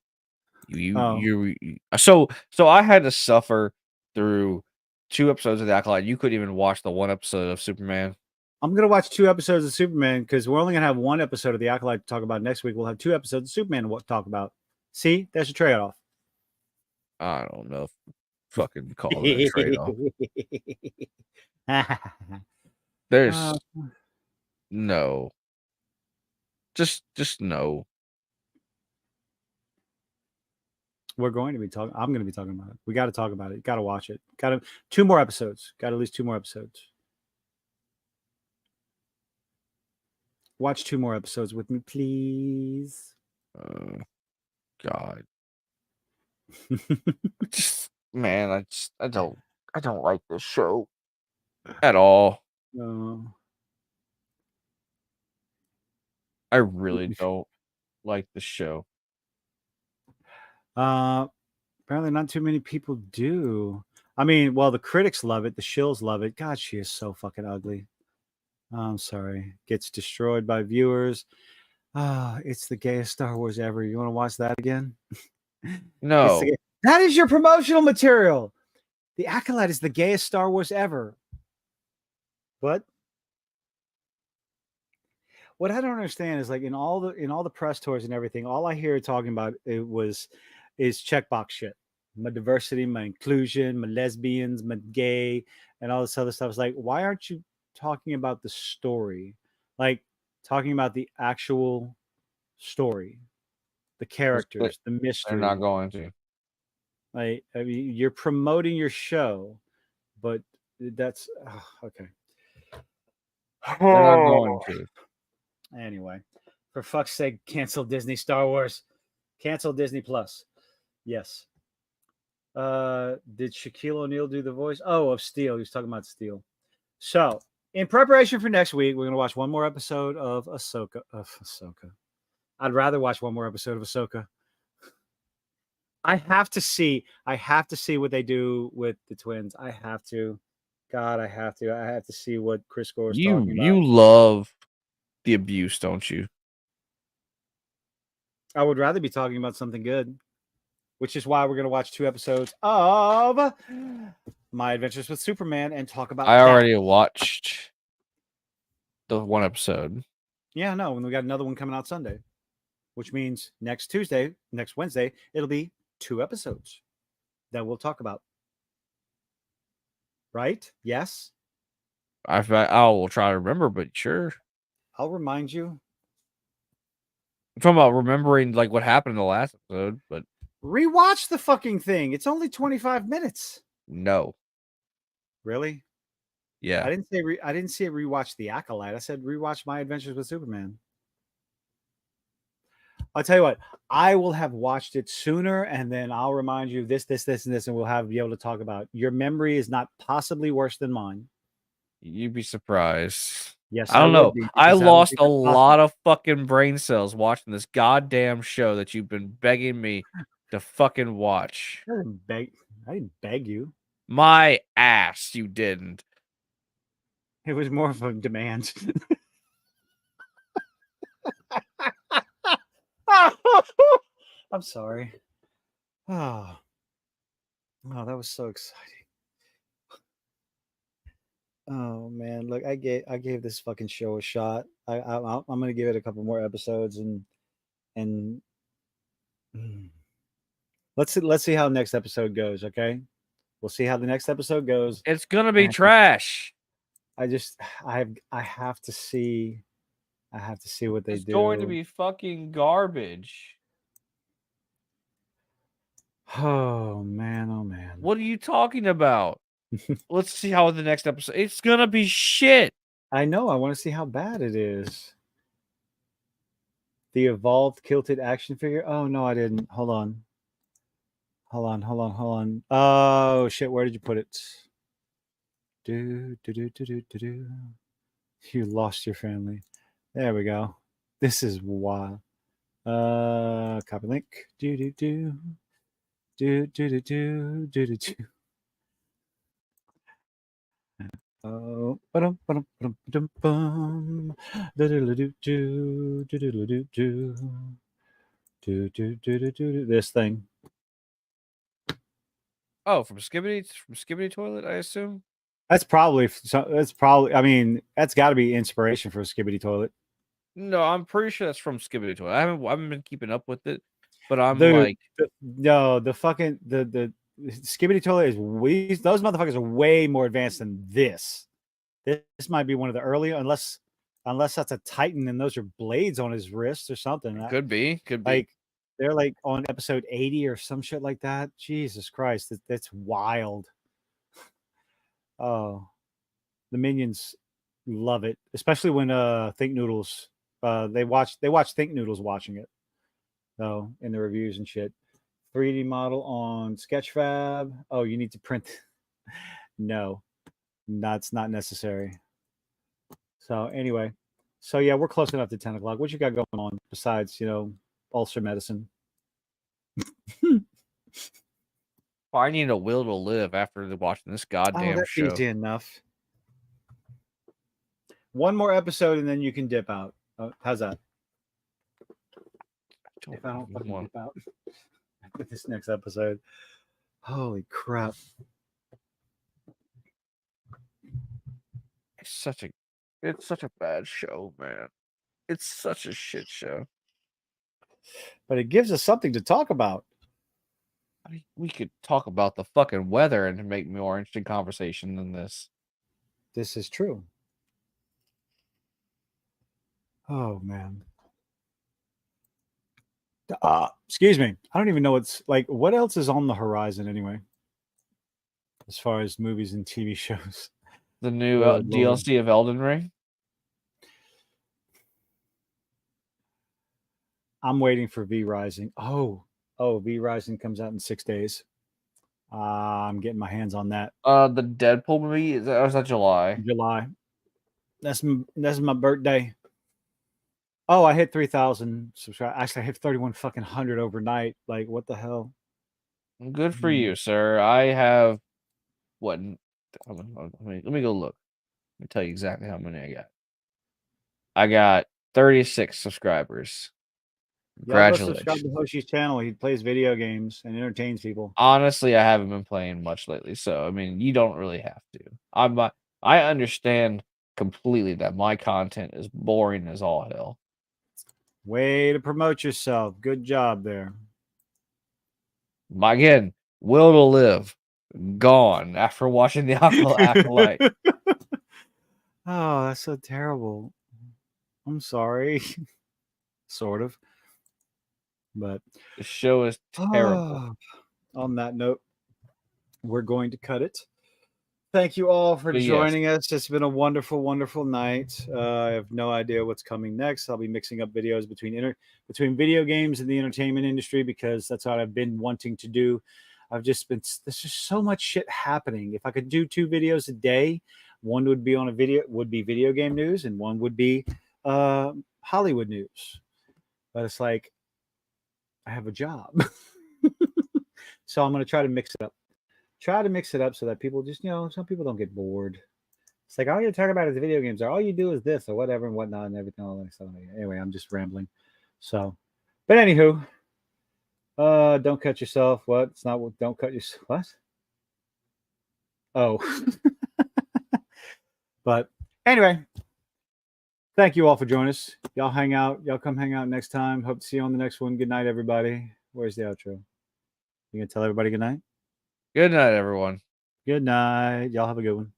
know. So I had to suffer through 2 episodes of The Acolyte. You couldn't even watch the 1 episode of Superman. I'm gonna watch 2 episodes of Superman because we're only gonna have 1 episode of The Acolyte to talk about next week. We'll have 2 episodes of Superman to talk about. See, that's a trade-off. I don't know if fucking call it a trade-off. There's no. Just no. We're going to be talking. I'm going to be talking about it. We got to talk about it. Got to watch it. Got to 2 more episodes. Got at least 2 more episodes. Watch 2 more episodes with me, please. God. Man, I don't like this show at all. No. I really don't like the show. Apparently not too many people do. I mean, well, the critics love it. The shills love it. God, she is so fucking ugly. I'm sorry. Gets destroyed by viewers. It's the gayest Star Wars ever. You want to watch that again? No. That is your promotional material. The Acolyte is the gayest Star Wars ever. What I don't understand is like in all the press tours and everything, all I hear talking about is checkbox shit. My diversity, my inclusion, my lesbians, my gay, and all this other stuff. It's like, why aren't you talking about the story? Like talking about the actual story, the characters, the mystery. They're not going to. Like, I mean, you're promoting your show, but that's okay. They're not going to. Anyway, for fuck's sake, cancel Disney Star Wars. Cancel Disney Plus. Yes. Did Shaquille O'Neal do the voice? Oh, of Steel. He was talking about Steel. So, in preparation for next week, we're going to watch one more episode of Ahsoka. I'd rather watch one more episode of Ahsoka. I have to see what they do with the twins. I have to. God, I have to. I have to see what Chris Gore is talking about. You love the abuse, don't you? I would rather be talking about something good, which is why we're going to watch 2 episodes of My Adventures with Superman and talk about I already watched the 1 episode. Yeah, no, and we got another one coming out Sunday, which means next Wednesday, it'll be 2 episodes that we'll talk about. Right? Yes? I will try to remember, but sure. I'll remind you. I'm talking about remembering like what happened in the last episode, but rewatch the fucking thing. It's only 25 minutes. No. Really? Yeah. I didn't say rewatch The Acolyte. I said rewatch My Adventures with Superman. I'll tell you what, I will have watched it sooner, and then I'll remind you this, and this, and we'll be able to talk about it. Your memory is not possibly worse than mine. You'd be surprised. Yes, I don't know. I lost a lot of fucking brain cells watching this goddamn show that you've been begging me to fucking watch. I didn't beg you. My ass, you didn't. It was more of a demand. I'm sorry. Oh, that was so exciting. Oh man, look, I gave this fucking show a shot. I'm gonna give it a couple more episodes and let's see how next episode goes. Okay, we'll see how the next episode goes. It's gonna be trash. I have to see. I have to see what they do. It's going to be fucking garbage. Oh man, oh man. What are you talking about? Let's see how the next episode. It's gonna be shit. I know. I want to see how bad it is. The evolved kilted action figure. Oh no, I didn't. Hold on. Oh shit! Where did you put it? Do. You lost your family. There we go. This is wild. Copy link. Do. Oh, this thing. Oh, from Skibbity Toilet, I assume. That's probably. I mean, that's got to be inspiration for a Skibbity Toilet. No, I'm pretty sure that's from Skibbity Toilet. I haven't been keeping up with it, but I'm Dude, like, the fucking the Skibbity Toilet is those motherfuckers are way more advanced than this. This might be one of the early, unless that's a Titan and those are blades on his wrists or something. could be. Like they're like on episode 80 or some shit like that. Jesus Christ, that's wild. Oh, the minions love it, especially when Think Noodles they watch Think Noodles watching it. So in the reviews and shit. 3D model on Sketchfab. Oh, you need to print. No, that's not necessary. So anyway, so yeah, we're close enough to 10 o'clock. What you got going on besides, ulcer medicine? finding a will to live after watching this goddamn that's show. easy enough. One more episode and then you can dip out. How's that? If I don't fucking dip out with this next episode. Holy crap. It's such a bad show, man. It's such a shit show. But it gives us something to talk about. I mean, we could talk about the fucking weather and make more interesting conversation than this. This is true. Oh man. Excuse me. I don't even know what's like. What else is on the horizon anyway? As far as movies and TV shows. The new Lord. DLC of Elden Ring. I'm waiting for V Rising. Oh, V Rising comes out in 6 days. I'm getting my hands on that. The Deadpool movie is that July? July. That's my birthday. Oh, I hit 3,000 subscribers. Actually, I hit 3,100 overnight. Like, what the hell? Good for you, sir. I have what? Let me go look. Let me tell you exactly how many I got. I got 36 subscribers. Congratulations. Subscribe to Hoshi's channel. He plays video games and entertains people. Honestly, I haven't been playing much lately, so I mean, you don't really have to. I understand completely that my content is boring as all hell. Way to promote yourself. Good job there. Again, will to live gone after watching the Acolyte. Oh, that's so terrible. I'm sorry. Sort of. But the show is terrible. On that note, we're going to cut it. Thank you all for joining us. It's been a wonderful, wonderful night. I have no idea what's coming next. I'll be mixing up videos between video games and the entertainment industry because that's what I've been wanting to do. There's just so much shit happening. If I could do 2 videos a day, one would be video game news and one would be Hollywood news. But it's like I have a job. So I'm going to try to mix it up. So that people just, some people don't get bored. It's like, all you talk about is the video games, or all you do is this or whatever and whatnot and everything, all that stuff. Anyway, I'm just rambling. So, but anywho, don't cut yourself. What? It's not what, don't cut yourself. What? Oh. But anyway, thank you all for joining us. Y'all hang out. Y'all come hang out next time. Hope to see you on the next one. Good night, everybody. Where's the outro? You gonna tell everybody good night? Good night, everyone. Good night. Y'all have a good one.